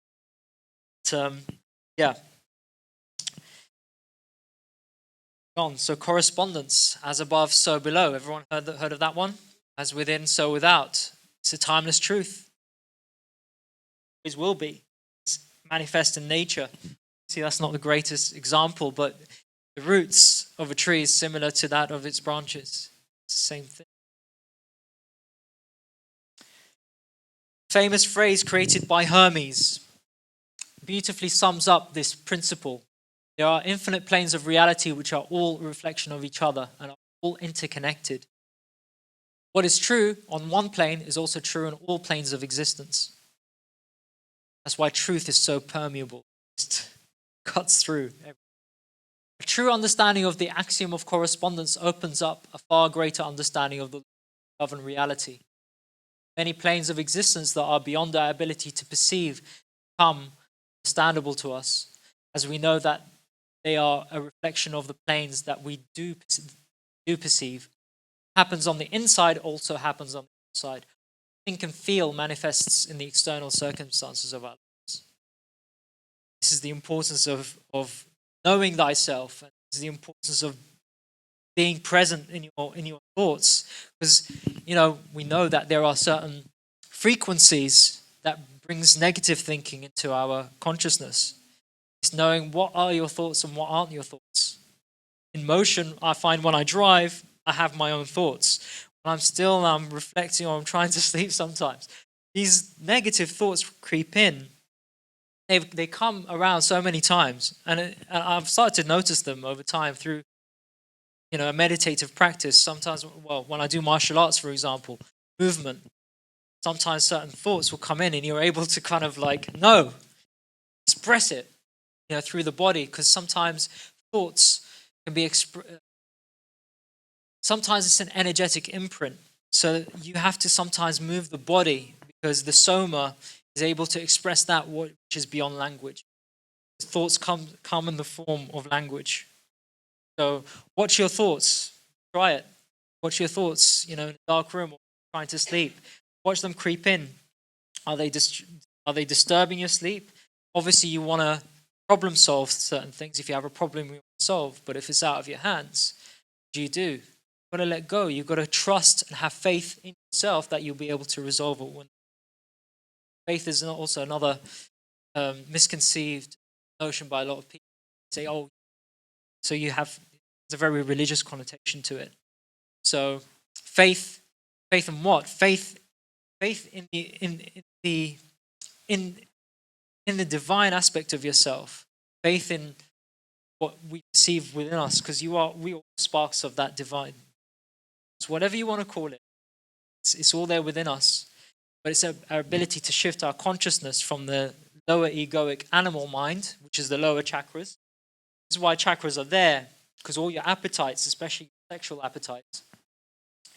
But, yeah. On. So correspondence, as above, so below. Everyone heard of that one? As within, so without. It's a timeless truth. It will be. It's manifest in nature. See, that's not the greatest example, but the roots of a tree is similar to that of its branches. It's the same thing. Famous phrase created by Hermes beautifully sums up this principle. There are infinite planes of reality which are all a reflection of each other and are all interconnected. What is true on one plane is also true on all planes of existence. That's why truth is so permeable. It cuts through everything. A true understanding of the axiom of correspondence opens up a far greater understanding of the love and reality. Many planes of existence that are beyond our ability to perceive become understandable to us, as we know that they are a reflection of the planes that we do perceive. Happens on the inside, also happens on the outside. Think and feel manifests in the external circumstances of our lives. This is the importance of knowing thyself, and this is the importance of being present in your thoughts, because we know that there are certain frequencies that brings negative thinking into our consciousness. It's knowing what are your thoughts and what aren't your thoughts. In motion, I find when I drive, I have my own thoughts. When I'm still, I'm reflecting, or I'm trying to sleep sometimes. These negative thoughts creep in. They come around so many times, and I've started to notice them over time through a meditative practice. Sometimes, when I do martial arts, for example, movement, sometimes certain thoughts will come in and you're able to kind of express it, through the body, because sometimes thoughts can be sometimes it's an energetic imprint. So you have to sometimes move the body, because the soma is able to express that which is beyond language. Thoughts come in the form of language. So watch your thoughts. Try it. Watch your thoughts, in a dark room or trying to sleep. Watch them creep in. Are they disturbing your sleep? Obviously, you want to problem solve certain things. If you have a problem, you want to solve. But if it's out of your hands, what do you do? You've got to let go. You've got to trust and have faith in yourself that you'll be able to resolve it. Faith is also another misconceived notion by a lot of people. Say, so there's a very religious connotation to it. So faith in what? Faith in the divine aspect of yourself. Faith in what we perceive within us, because we are sparks of that divine. So whatever you want to call it, it's all there within us. But it's our ability to shift our consciousness from the lower egoic animal mind, which is the lower chakras. This is why chakras are there, because all your appetites, especially sexual appetites,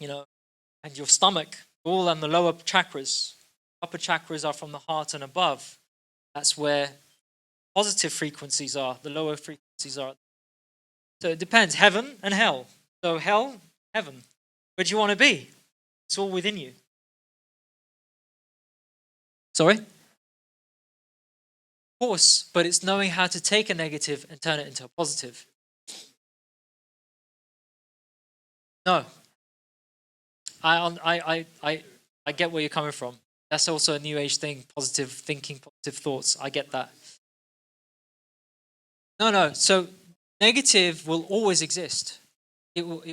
and your stomach, all on the lower chakras. Upper chakras are from the heart and above. That's where positive frequencies are. The lower frequencies are. So it depends. Heaven and hell. So hell, heaven. Where do you want to be? It's all within you. Sorry? Of course, but it's knowing how to take a negative and turn it into a positive. No. I get where you're coming from. That's also a new age thing, positive thinking, positive thoughts. I get that. No. So negative will always exist. It will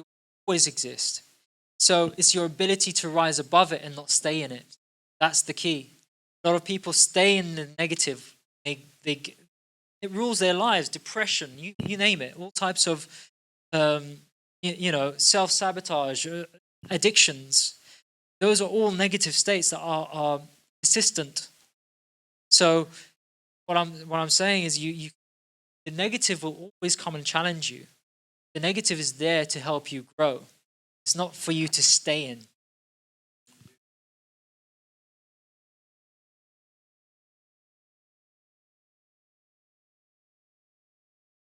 always exist. So it's your ability to rise above it and not stay in it. That's the key. A lot of people stay in the negative. It rules their lives. Depression, you name it. All types of self-sabotage, addictions. Those are all negative states that are persistent. So what I'm saying is the negative will always come and challenge you. The negative is there to help you grow. It's not for you to stay in.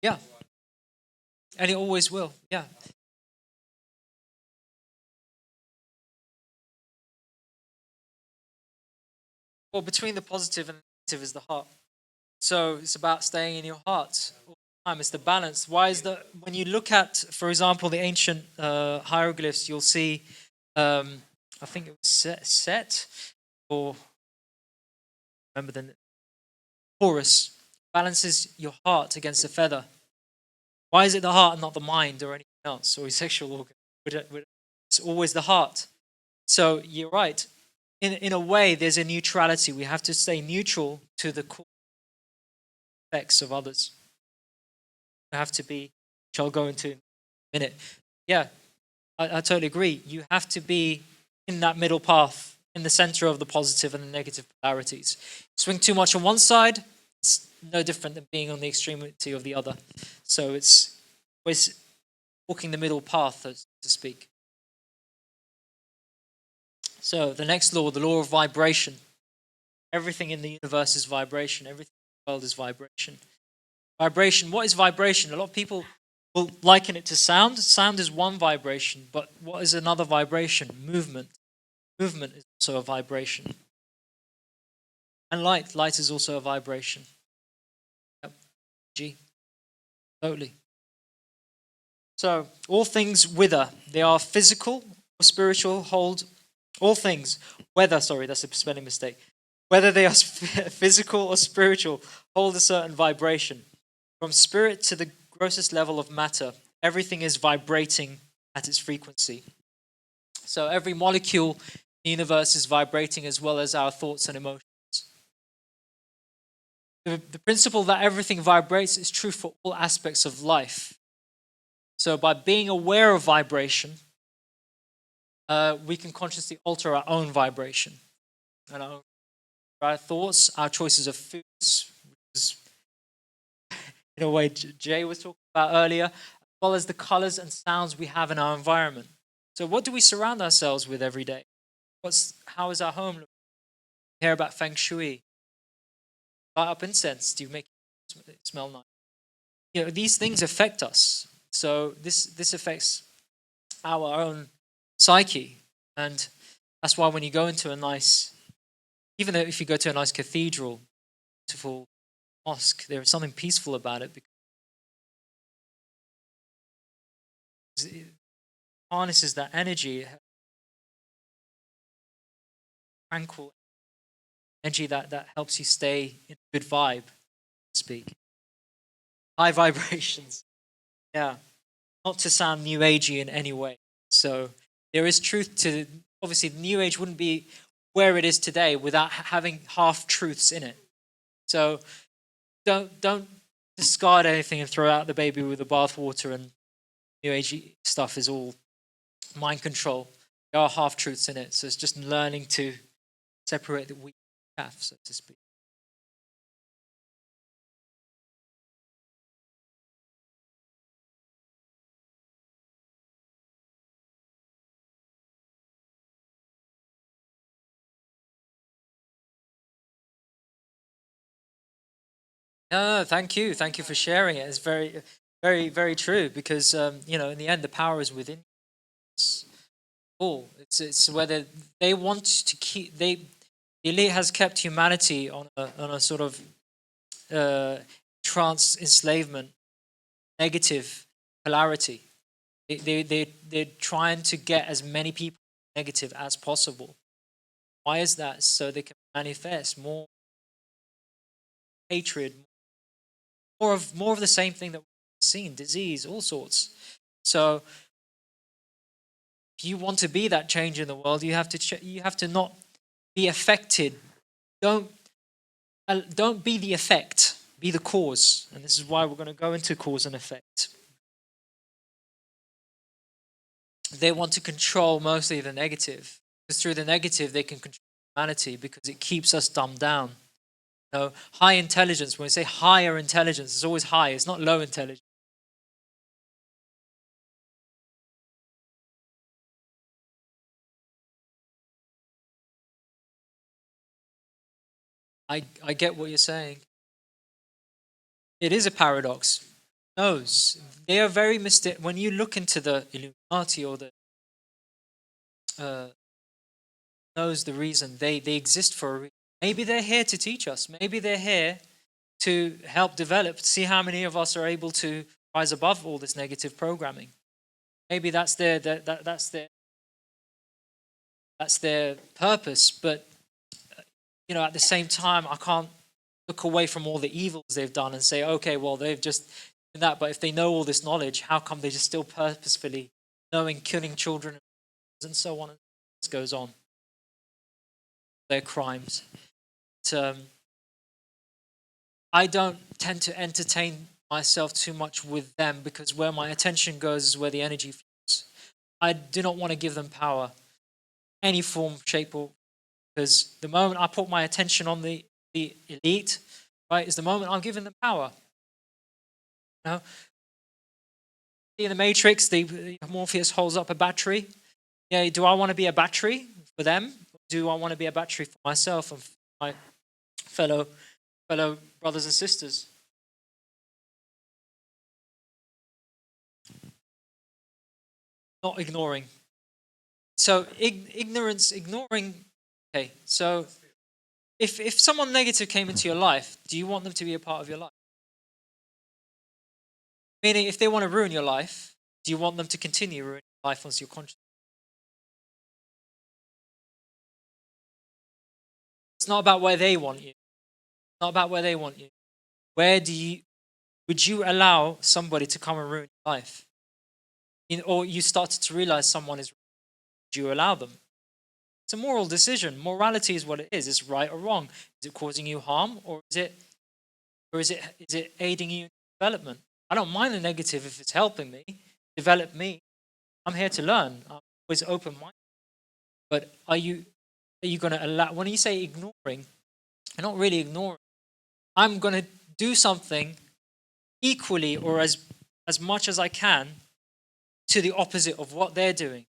Yeah. And it always will. Yeah. Well, between the positive and the negative is the heart. So it's about staying in your heart all the time. It's the balance. Why is that? When you look at, for example, the ancient hieroglyphs, you'll see, I think it was Set, or remember the Horus, balances your heart against a feather. Why is it the heart and not the mind or anything else, or your sexual organ? It's always the heart. So you're right. In a way, there's a neutrality. We have to stay neutral to the effects of others. We have to be, which I'll go into in a minute. Yeah, I totally agree. You have to be in that middle path, in the center of the positive and the negative polarities. Swing too much on one side, it's no different than being on the extremity of the other. So it's always walking the middle path, so to speak. So the next law, the law of vibration. Everything in the universe is vibration. Everything in the world is vibration. Vibration. What is vibration? A lot of people will liken it to sound. Sound is one vibration, but what is another vibration? Movement. Movement is also a vibration. And light. Light is also a vibration. Yep. G. Totally. So all things wither. They are physical or spiritual. Hold all things. Sorry, that's a spelling mistake. Whether they are physical or spiritual, hold a certain vibration. From spirit to the grossest level of matter, everything is vibrating at its frequency. So every molecule in the universe is vibrating, as well as our thoughts and emotions. The principle that everything vibrates is true for all aspects of life. So by being aware of vibration, we can consciously alter our own vibration and our thoughts, our choices of foods, which is in a way Jay was talking about earlier, as well as the colors and sounds we have in our environment. So what do we surround ourselves with every day? How is our home looking? Hear about feng shui. Light up incense. Do you make it smell nice? These things affect us. So this affects our own psyche. And that's why when you go into even though if you go to a nice cathedral, beautiful mosque, there is something peaceful about it because it harnesses that energy, tranquil energy that helps you stay in a good vibe, to speak. High vibrations. Yeah. Not to sound new agey in any way. So there is truth to, obviously, New Age wouldn't be where it is today without having half truths in it. So don't discard anything and throw out the baby with the bathwater and New Age stuff is all mind control. There are half truths in it. So it's just learning to separate the wheat from the chaff, so to speak. No, thank you. Thank you for sharing it. It's very, very, very true because, in the end, the power is within us all. It's whether they want to keep, the elite has kept humanity on a sort of trance enslavement, negative polarity. They're trying to get as many people negative as possible. Why is that? So they can manifest more hatred, more of the same thing that we've seen, disease, all sorts. So if you want to be that change in the world, you have to not be affected Don't don't be the effect, be the cause. And this is why we're going to go into cause and effect. They want to control mostly the negative, because through the negative they can control humanity, because it keeps us dumbed down. You know, high intelligence, when we say higher intelligence, it's always high, it's not low intelligence. I get what you're saying. It is a paradox. Knows they are very mystic. When you look into the Illuminati or the knows the reason they exist for a reason. Maybe they're here to teach us. Maybe they're here to help develop. See how many of us are able to rise above all this negative programming. Maybe that's their purpose. But at the same time, I can't look away from all the evils they've done and say, okay, well, they've just done that. But if they know all this knowledge, how come they just still purposefully knowing, killing children and so on? And this goes on. Their crimes. But, I don't tend to entertain myself too much with them, because where my attention goes is where the energy flows. I do not want to give them power, any form, shape, or because the moment I put my attention on the elite, right, is the moment I'm giving them power. You know? In the Matrix, Morpheus holds up a battery. Yeah, do I want to be a battery for them? Or do I want to be a battery for myself and for my fellow brothers and sisters? Not ignoring. So ignoring. Okay, so if someone negative came into your life, do you want them to be a part of your life? Meaning, if they want to ruin your life, do you want them to continue ruining your life once you're conscious? It's not about where they want you. It's not about where they want you. Would you allow somebody to come and ruin your life? Or you started to realize someone is, would you allow them? It's a moral decision. Morality is what it is. It's right or wrong. Is it causing you harm, or is it aiding you in development? I don't mind the negative if it's helping me, develop me. I'm here to learn. I'm always open-minded. But are you going to allow, when you say ignoring, you're not really ignoring. I'm going to do something equally or as much as I can to the opposite of what they're doing.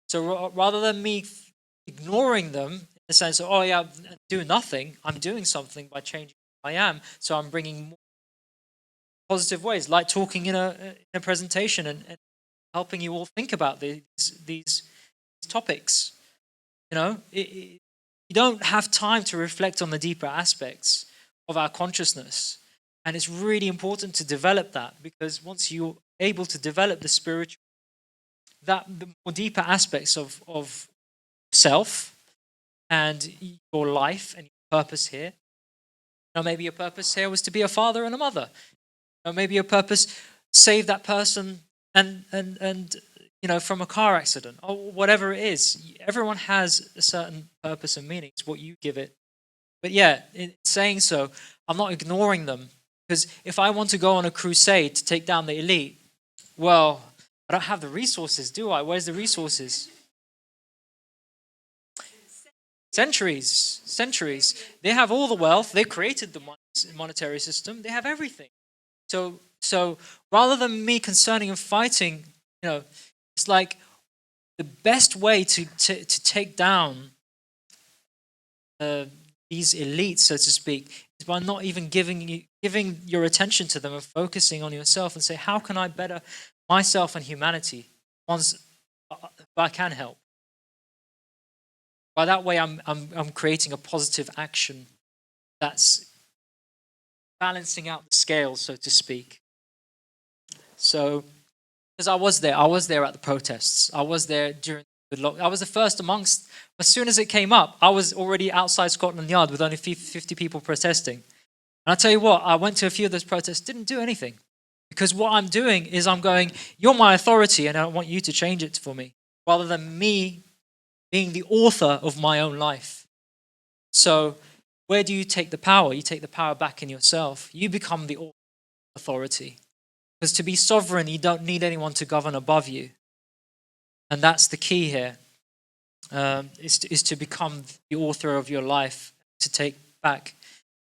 So rather than me ignoring them in the sense of, oh yeah, I'm doing nothing, I'm doing something by changing who I am. So I'm bringing more positive ways, like talking in a presentation and helping you all think about these topics. You don't have time to reflect on the deeper aspects of our consciousness. And it's really important to develop that, because once you're able to develop the spiritual, the more deeper aspects of self and your life and your purpose here. Maybe your purpose here was to be a father and a mother. Maybe your purpose, save that person and from a car accident, or whatever it is. Everyone has a certain purpose and meaning. It's what you give it. But yeah, in saying so, I'm not ignoring them, because if I want to go on a crusade to take down the elite, well, I don't have the resources, do I? Where's the resources? Centuries. They have all the wealth. They created the monetary system. They have everything. So rather than me concerning and fighting, it's like the best way to take down these elites, so to speak, is by not even giving your attention to them and focusing on yourself and say, how can I better myself and humanity, ones I can help. By that way, I'm creating a positive action that's balancing out the scales, so to speak. So, because I was there at the protests. I was there during the lockdown. I was the first amongst. As soon as it came up, I was already outside Scotland Yard with only 50 people protesting. And I tell you what, I went to a few of those protests, didn't do anything. Because what I'm doing is I'm going, you're my authority and I want you to change it for me, rather than me being the author of my own life. So where do you take the power? You take the power back in yourself. You become the authority. Because to be sovereign, you don't need anyone to govern above you. And that's the key here, is to become the author of your life, to take back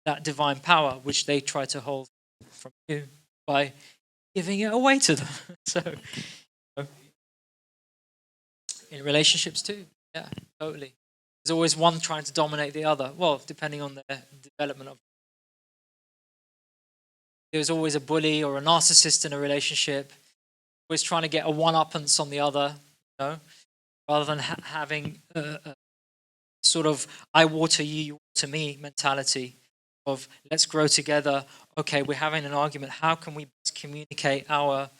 that divine power which they try to hold from you by giving it away to them. So, in relationships too, yeah, totally. There's always one trying to dominate the other. Well, depending on their development of. There's always a bully or a narcissist in a relationship, always trying to get a one-uppance on the other, rather than having a sort of I water you, you water me mentality of let's grow together. Okay, we're having an argument. How can we best communicate our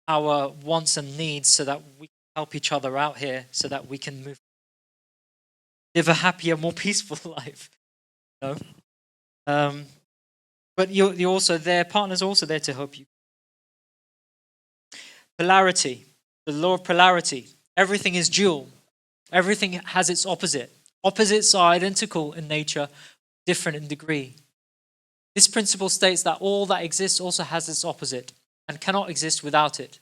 wants and needs so that we can help each other out here, so that we can live a happier, more peaceful life? But you're also there. Partner's also there to help you. Polarity, the law of polarity. Everything is dual. Everything has its opposite. Opposites are identical in nature, different in degree. This principle states that all that exists also has its opposite and cannot exist without it,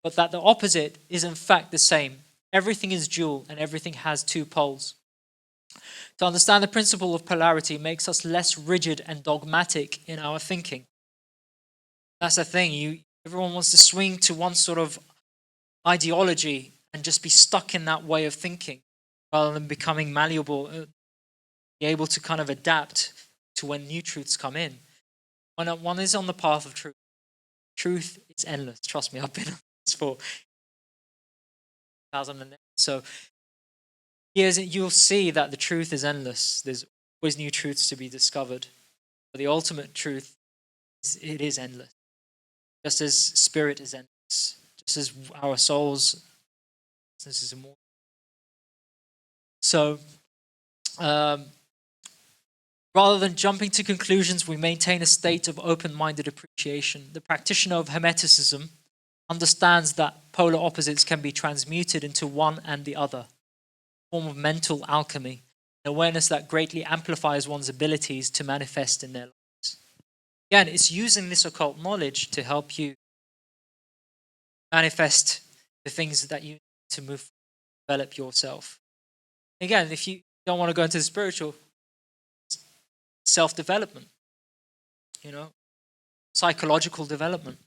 but that the opposite is in fact the same. Everything is dual and everything has two poles. To understand the principle of polarity makes us less rigid and dogmatic in our thinking. That's the thing. Everyone wants to swing to one sort of ideology and just be stuck in that way of thinking, rather than becoming malleable, be able to kind of adapt to when new truths come in. When one is on the path of truth, truth is endless. Trust me, I've been on this for 2008. So you'll see that the truth is endless. There's always new truths to be discovered. But the ultimate truth, it is endless. Just as spirit is endless, just as our souls, this is immortal. So, rather than jumping to conclusions, we maintain a state of open-minded appreciation. The practitioner of Hermeticism understands that polar opposites can be transmuted into one and the other, a form of mental alchemy, an awareness that greatly amplifies one's abilities to manifest in their lives. Again, it's using this occult knowledge to help you manifest the things that you need to move forward, develop yourself. Again, if you don't want to go into the spiritual, self-development, psychological development,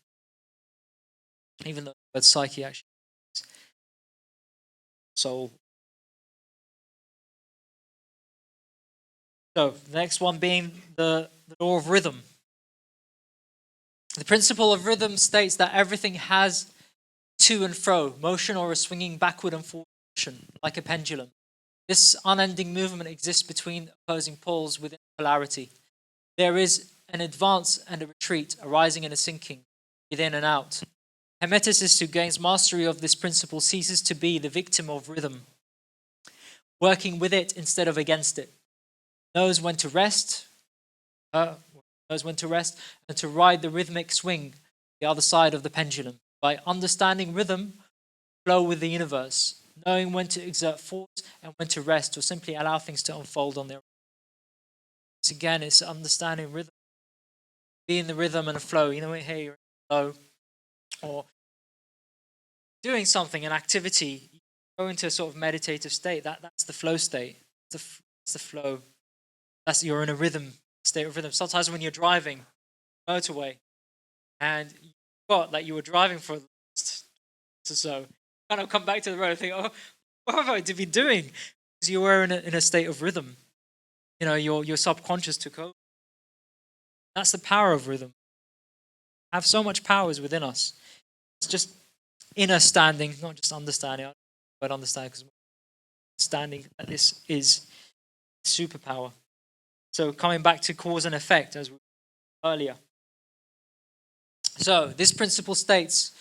even though the word psyche actually is soul. So the next one being the law of rhythm. The principle of rhythm states that everything has to and fro motion, or a swinging backward and forward motion, like a pendulum. This unending movement exists between opposing poles within polarity. There is an advance and a retreat, a rising and a sinking, within and out. Hermeticist who gains mastery of this principle ceases to be the victim of rhythm, working with it instead of against it. Knows when to rest, and to ride the rhythmic swing, the other side of the pendulum. By understanding rhythm, flow with the universe, knowing when to exert force and when to rest, or simply allow things to unfold on their own. Again, it's understanding rhythm. Be in the rhythm and the flow. Hey, you're in the flow, or doing something, an activity, you go into a sort of meditative state. That's the flow state. That's the flow. You're in a rhythm, state of rhythm. Sometimes when you're driving motorway and you forgot that you were driving for so kind of come back to the road and think, oh, what have I been doing? Because you were in a state of rhythm. Your subconscious took over. That's the power of rhythm. Have so much powers within us. It's just inner standing, not just understanding. But understand, because understanding that this is superpower. So coming back to cause and effect, as we were earlier. So this principle states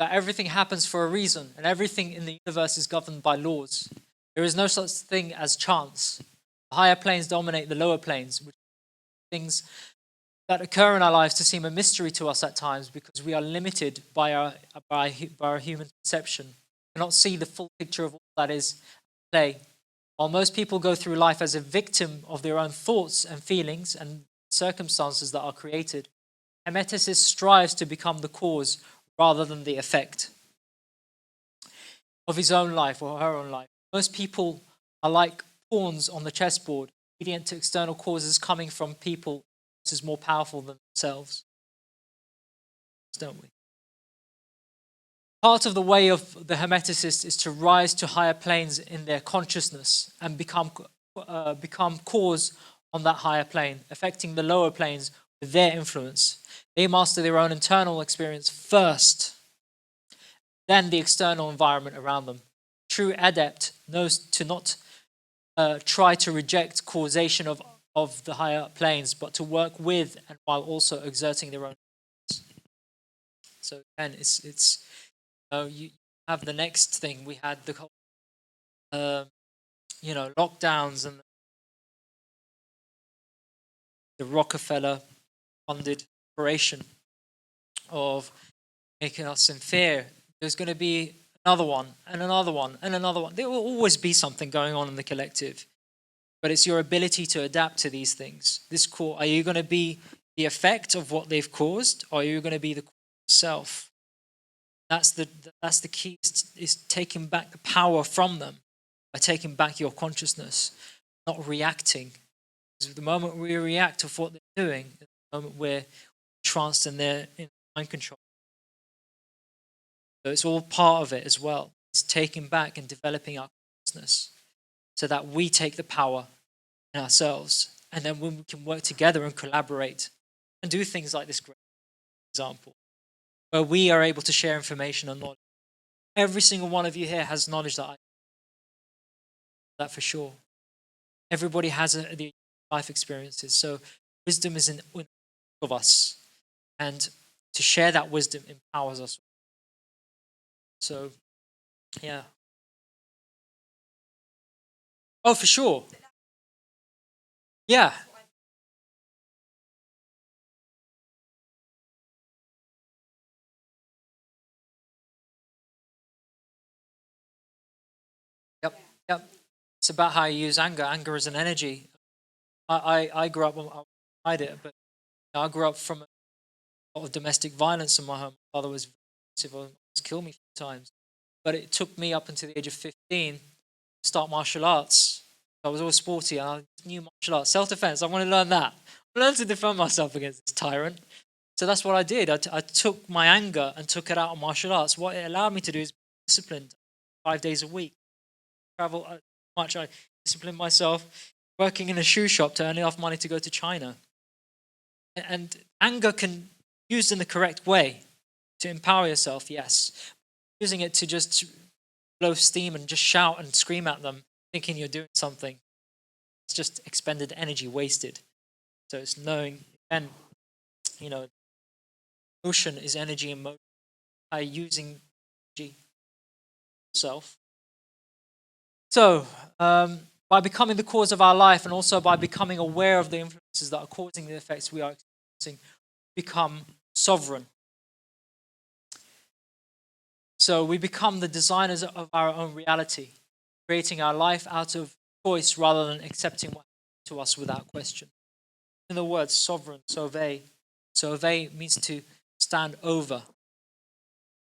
that everything happens for a reason, and everything in the universe is governed by laws. There is no such thing as chance. The higher planes dominate the lower planes, which are things that occur in our lives to seem a mystery to us at times, because we are limited by our human perception. We cannot see the full picture of all that is at play. While most people go through life as a victim of their own thoughts and feelings and circumstances that are created, Hermeticist strives to become the cause rather than the effect of his own life or her own life. Most people are like pawns on the chessboard, obedient to external causes coming from people who are more powerful than themselves. Don't we? Part of the way of the Hermeticist is to rise to higher planes in their consciousness and become cause on that higher plane, affecting the lower planes with their influence. They master their own internal experience first, then the external environment around them. True adept knows to not try to reject causation of the higher planes, but to work with and while also exerting their own. So again, it's you have the next thing. We had the lockdowns and the Rockefeller funded operation of making us in fear. There's going to be another one and another one and another one. There will always be something going on in the collective, but it's your ability to adapt to these things. Are you going to be the effect of what they've caused, or are you going to be the cause yourself? That's the key, is taking back the power from them by taking back your consciousness, not reacting. Because the moment we react to what they're doing, the moment we're tranced in their mind control. So it's all part of it as well. It's taking back and developing our consciousness so that we take the power in ourselves. And then when we can work together and collaborate and do things like this great example, where we are able to share information and knowledge. Every single one of you here has knowledge that for sure. Everybody has the life experiences. So wisdom is in all of us. And to share that wisdom empowers us. So, yeah. Oh, for sure. Yeah. Yep. It's about how you use anger. Anger is an energy. I grew up, I hide it, but I grew up from a lot of domestic violence in my home. My father was abusive, almost killed me a few times. But it took me up until the age of 15 to start martial arts. I was always sporty. I knew martial arts, self-defense. I want to learn that. I learned to defend myself against this tyrant. So that's what I did. I took my anger and took it out on martial arts. What it allowed me to do is be disciplined 5 days a week. Travel much. I disciplined myself, working in a shoe shop to earn enough money to go to China. And anger can be used in the correct way to empower yourself, yes. Using it to just blow steam and just shout and scream at them, thinking you're doing something, it's just expended energy, wasted. So it's knowing, and motion is energy in motion. By using energy yourself. So, by becoming the cause of our life and also by becoming aware of the influences that are causing the effects we are experiencing, become sovereign. So we become the designers of our own reality, creating our life out of choice rather than accepting what happens to us without question. In the word sovereign, sauve. Sauve means to stand over.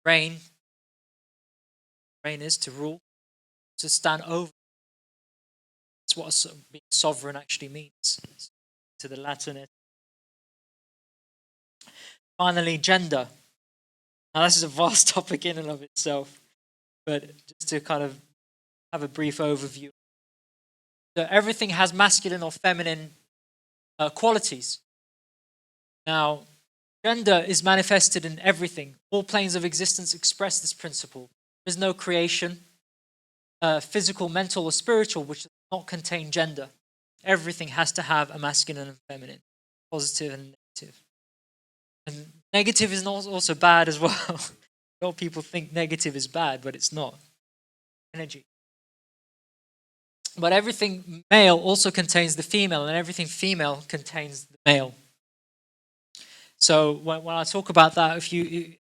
Reign is to rule, to stand over. That's what being sovereign actually means, to the Latin. Finally, gender. Now, this is a vast topic in and of itself, but just to kind of have a brief overview. So everything has masculine or feminine qualities. Now, gender is manifested in everything. All planes of existence express this principle. There's no creation, physical, mental, or spiritual, which does not contain gender. Everything has to have a masculine and feminine, positive and negative. And negative is also bad as well. A lot of people think negative is bad, but it's not. Energy. But everything male also contains the female, and everything female contains the male. So when I talk about that, I'm not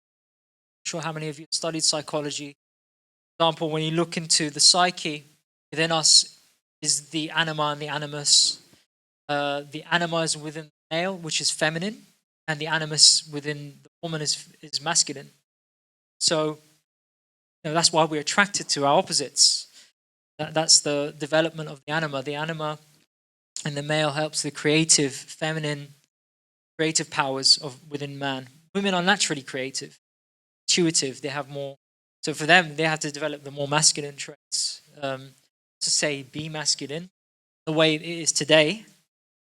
sure how many of you studied psychology. For example, when you look into the psyche within us, is the anima and the animus. The anima is within the male, which is feminine, and the animus within the woman is masculine. So that's why we're attracted to our opposites. That's the development of the anima. The anima in the male helps the creative, feminine, creative powers of within man. Women are naturally creative, intuitive. They have more. So for them, they have to develop the more masculine traits. To say be masculine, the way it is today,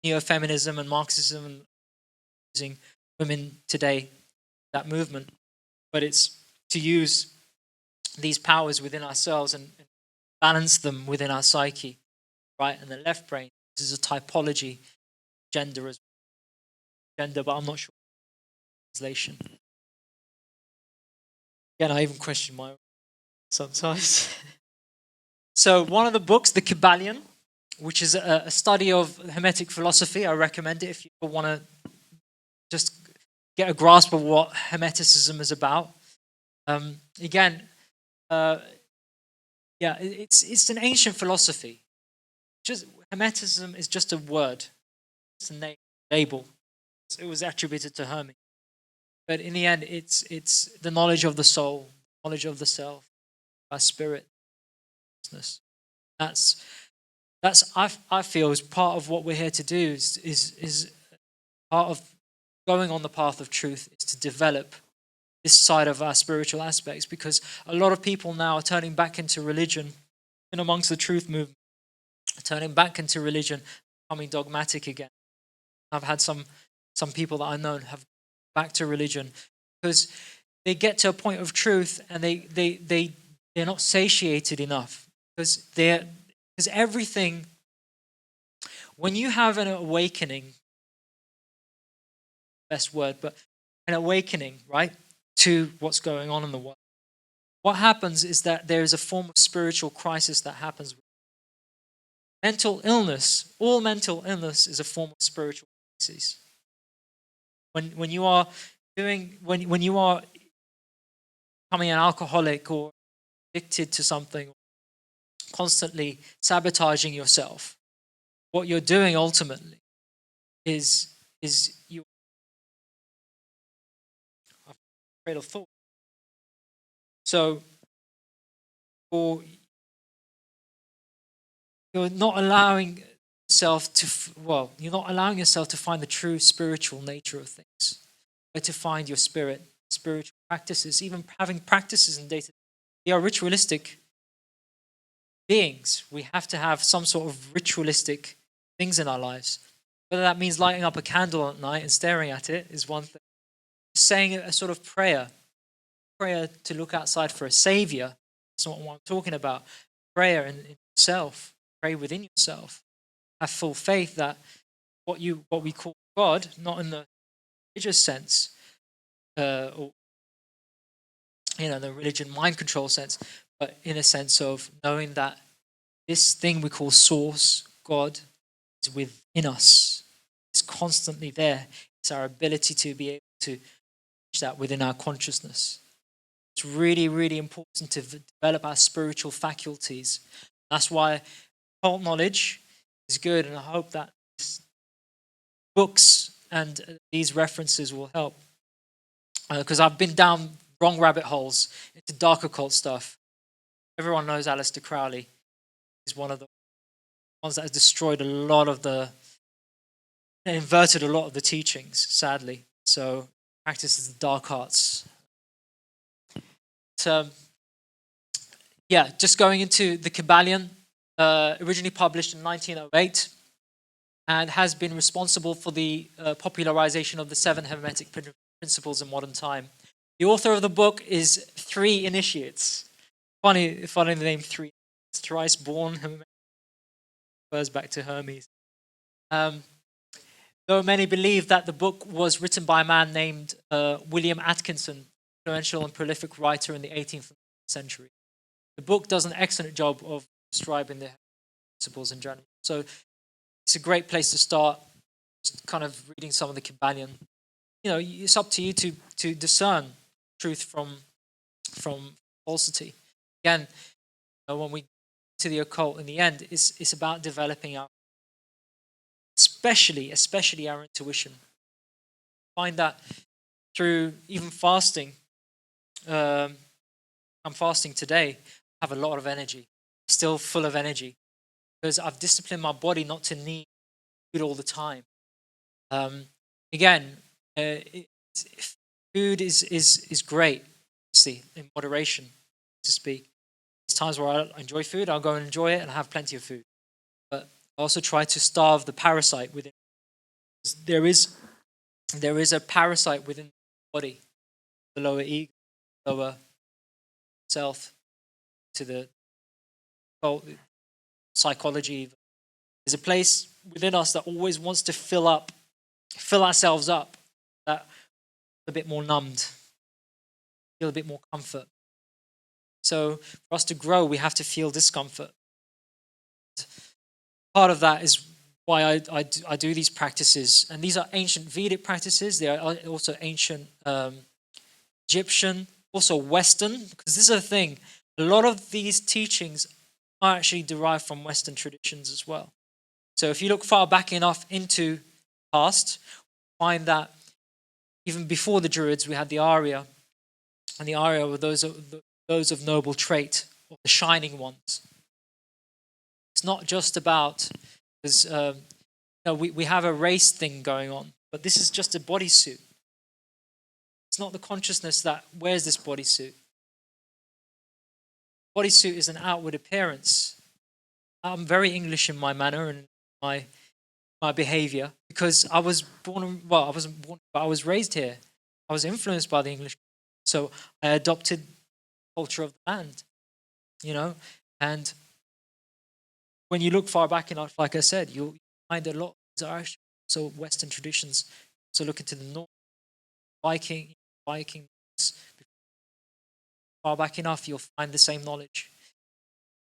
neo-feminism and Marxism and using women today, that movement. But it's to use these powers within ourselves and balance them within our psyche, right? And the left brain, this is a typology, gender as gender, but I'm not sure translation. Again, I even question my own sometimes. So one of the books, The Kabbalion, which is a study of Hermetic philosophy, I recommend it if you want to just get a grasp of what Hermeticism is about. Again, it's an ancient philosophy. Just Hermeticism is just a word, it's a name, label. It was attributed to Hermes, but in the end, it's the knowledge of the soul, knowledge of the self, our spirit. That's I feel is part of what we're here to do. Is part of going on the path of truth is to develop this side of our spiritual aspects, because a lot of people now are turning back into religion, and amongst the truth movement, turning back into religion, becoming dogmatic again. I've had some people that I know have back to religion because they get to a point of truth and they're not satiated enough, because everything, when you have an awakening, best word, but an awakening, right, to what's going on in the world, what happens is that there is a form of spiritual crisis that happens. Mental illness, all mental illness is a form of spiritual crisis. When you are when you are becoming an alcoholic or addicted to something, constantly sabotaging yourself, what you're doing ultimately is you afraid of thought. So you're not allowing yourself to you're not allowing yourself to find the true spiritual nature of things, but to find your spirit, spiritual practices, even having practices in day-to-day. We are ritualistic beings. We have to have some sort of ritualistic things in our lives. Whether that means lighting up a candle at night and staring at it is one thing. Saying a sort of prayer to look outside for a savior. That's not what I'm talking about. Prayer in yourself. Pray within yourself. Have full faith that what we call God, not in the religious sense, or the religion mind control sense, but in a sense of knowing that this thing we call source, God, is within us. It's constantly there. It's our ability to be able to reach that within our consciousness. It's really, really important to develop our spiritual faculties. That's why occult knowledge is good, and I hope that these books and these references will help. Because I've been down wrong rabbit holes into dark occult stuff. Everyone knows Aleister Crowley. He's one of the ones that has destroyed inverted a lot of the teachings, sadly. So practices the dark arts. Just going into the Kabbalion, originally published in 1908, and has been responsible for the popularization of the 7 Hermetic principles in modern time. The author of the book is 3 initiates. Funny the name 3. It's thrice born. Refers back to Hermes. Though many believe that the book was written by a man named William Atkinson, influential and prolific writer in the 18th century. The book does an excellent job of describing the principles in general. So it's a great place to start, just kind of reading some of the Kabbalion. It's up to you to discern truth from falsity. Again, when we to the occult in the end, it's about developing our, especially our intuition. Find that through even fasting. I'm fasting today. I have a lot of energy, still full of energy, because I've disciplined my body not to need food all the time. Again, food is great, obviously, in moderation, to speak. There's times where I enjoy food, I'll go and enjoy it and have plenty of food. But I also try to starve the parasite within. There is a parasite within the body, the lower ego, lower self, to the psychology. There's a place within us that always wants to fill ourselves up, that a bit more numbed, feel a bit more comfort. So for us to grow, we have to feel discomfort. Part of that is why I do these practices. And these are ancient Vedic practices. They are also ancient Egyptian, also Western, because this is a thing. A lot of these teachings are actually derived from Western traditions as well. So if you look far back enough into the past, find that even before the Druids, we had the Arya, and the Arya were those of noble trait, or the shining ones. It's not just about, because we have a race thing going on, but this is just a bodysuit. It's not the consciousness that wears this bodysuit. Bodysuit is an outward appearance. I'm very English in my manner and my behavior, because I was born, well, I wasn't born, but I was raised here. I was influenced by the English, so I adopted the culture of the land, and when you look far back enough, like I said, you'll find a lot. These are actually also Western traditions. So look into the north, Vikings. Far back enough, you'll find the same knowledge.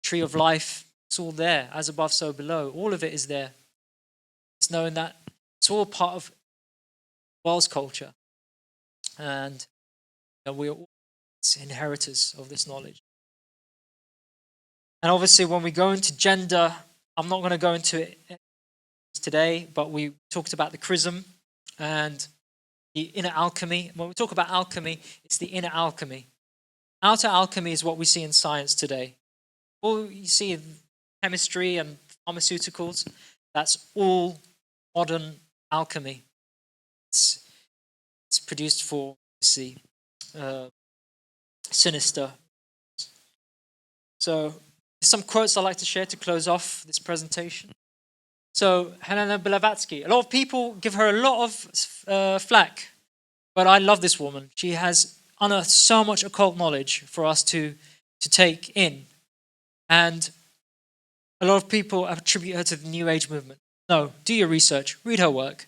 Tree of life, it's all there, as above, so below. All of it is there. It's knowing that it's all part of the world's culture, and we're all inheritors of this knowledge. And obviously, when we go into gender, I'm not going to go into it today, but we talked about the chrism and the inner alchemy. When we talk about alchemy, it's the inner alchemy. Outer alchemy is what we see in science today. All you see in chemistry and pharmaceuticals, that's all modern alchemy. It's produced for, sinister. So some quotes I'd like to share to close off this presentation. So Helena Blavatsky, a lot of people give her a lot of flack, but I love this woman. She has unearthed so much occult knowledge for us to take in. And a lot of people attribute her to the New Age movement. No, do your research, read her work.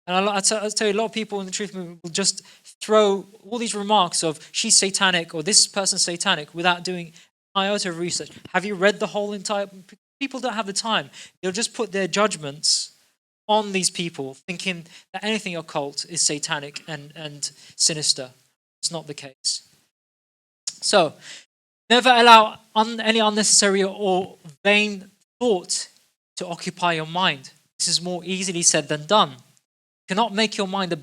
And I'll tell you, a lot of people in the truth movement will just throw all these remarks of she's satanic or this person's satanic without doing iota of research. Have you read the whole entire? People don't have the time. They'll just put their judgments on these people, thinking that anything occult is satanic and sinister. It's not the case. So, never allow any unnecessary or vain thought to occupy your mind. This is more easily said than done. You cannot make your mind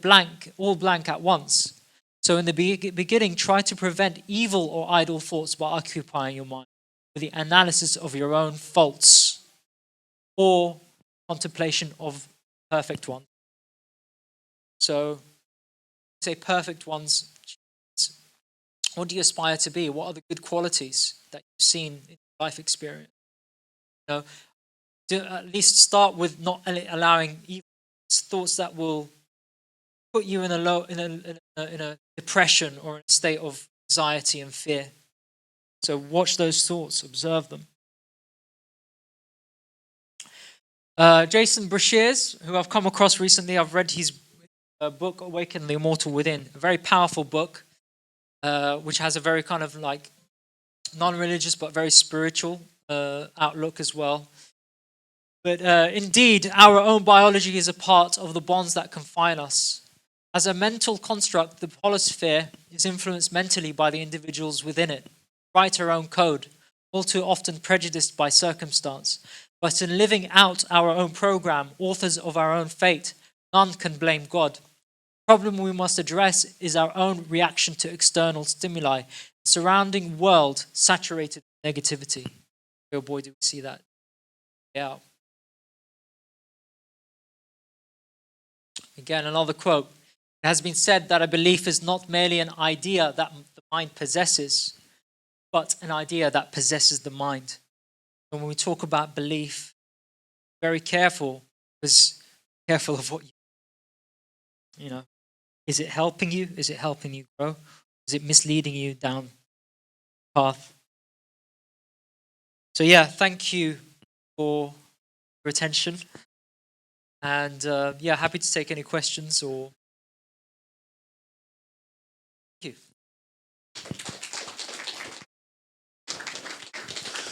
all blank at once. So in the beginning, try to prevent evil or idle thoughts by occupying your mind with the analysis of your own faults or contemplation of perfect ones. So, say perfect ones. What do you aspire to be? What are the good qualities that you've seen in life experience? At least start with not allowing evil thoughts that will put you in a depression or in a state of anxiety and fear. So watch those thoughts, observe them. Jason Breshears, who I've come across recently, I've read his book, Awaken the Immortal Within, a very powerful book, which has a very kind of like non-religious but very spiritual outlook as well. But indeed, our own biology is a part of the bonds that confine us. As a mental construct, the holosphere is influenced mentally by the individuals within it. Write our own code. all too often prejudiced by circumstance. But in living out our own program, authors of our own fate, none can blame God. The problem we must address is our own reaction to external stimuli, the surrounding world saturated with negativity. Oh boy, do we see that. Yeah. Again, another quote. It has been said that a belief is not merely an idea that the mind possesses, but an idea that possesses the mind. And when we talk about belief, very careful, because careful of what you know. Is it helping you? Is it helping you grow? Is it misleading you down the path? So yeah, thank you for your attention, and yeah, happy to take any questions or. Thank you.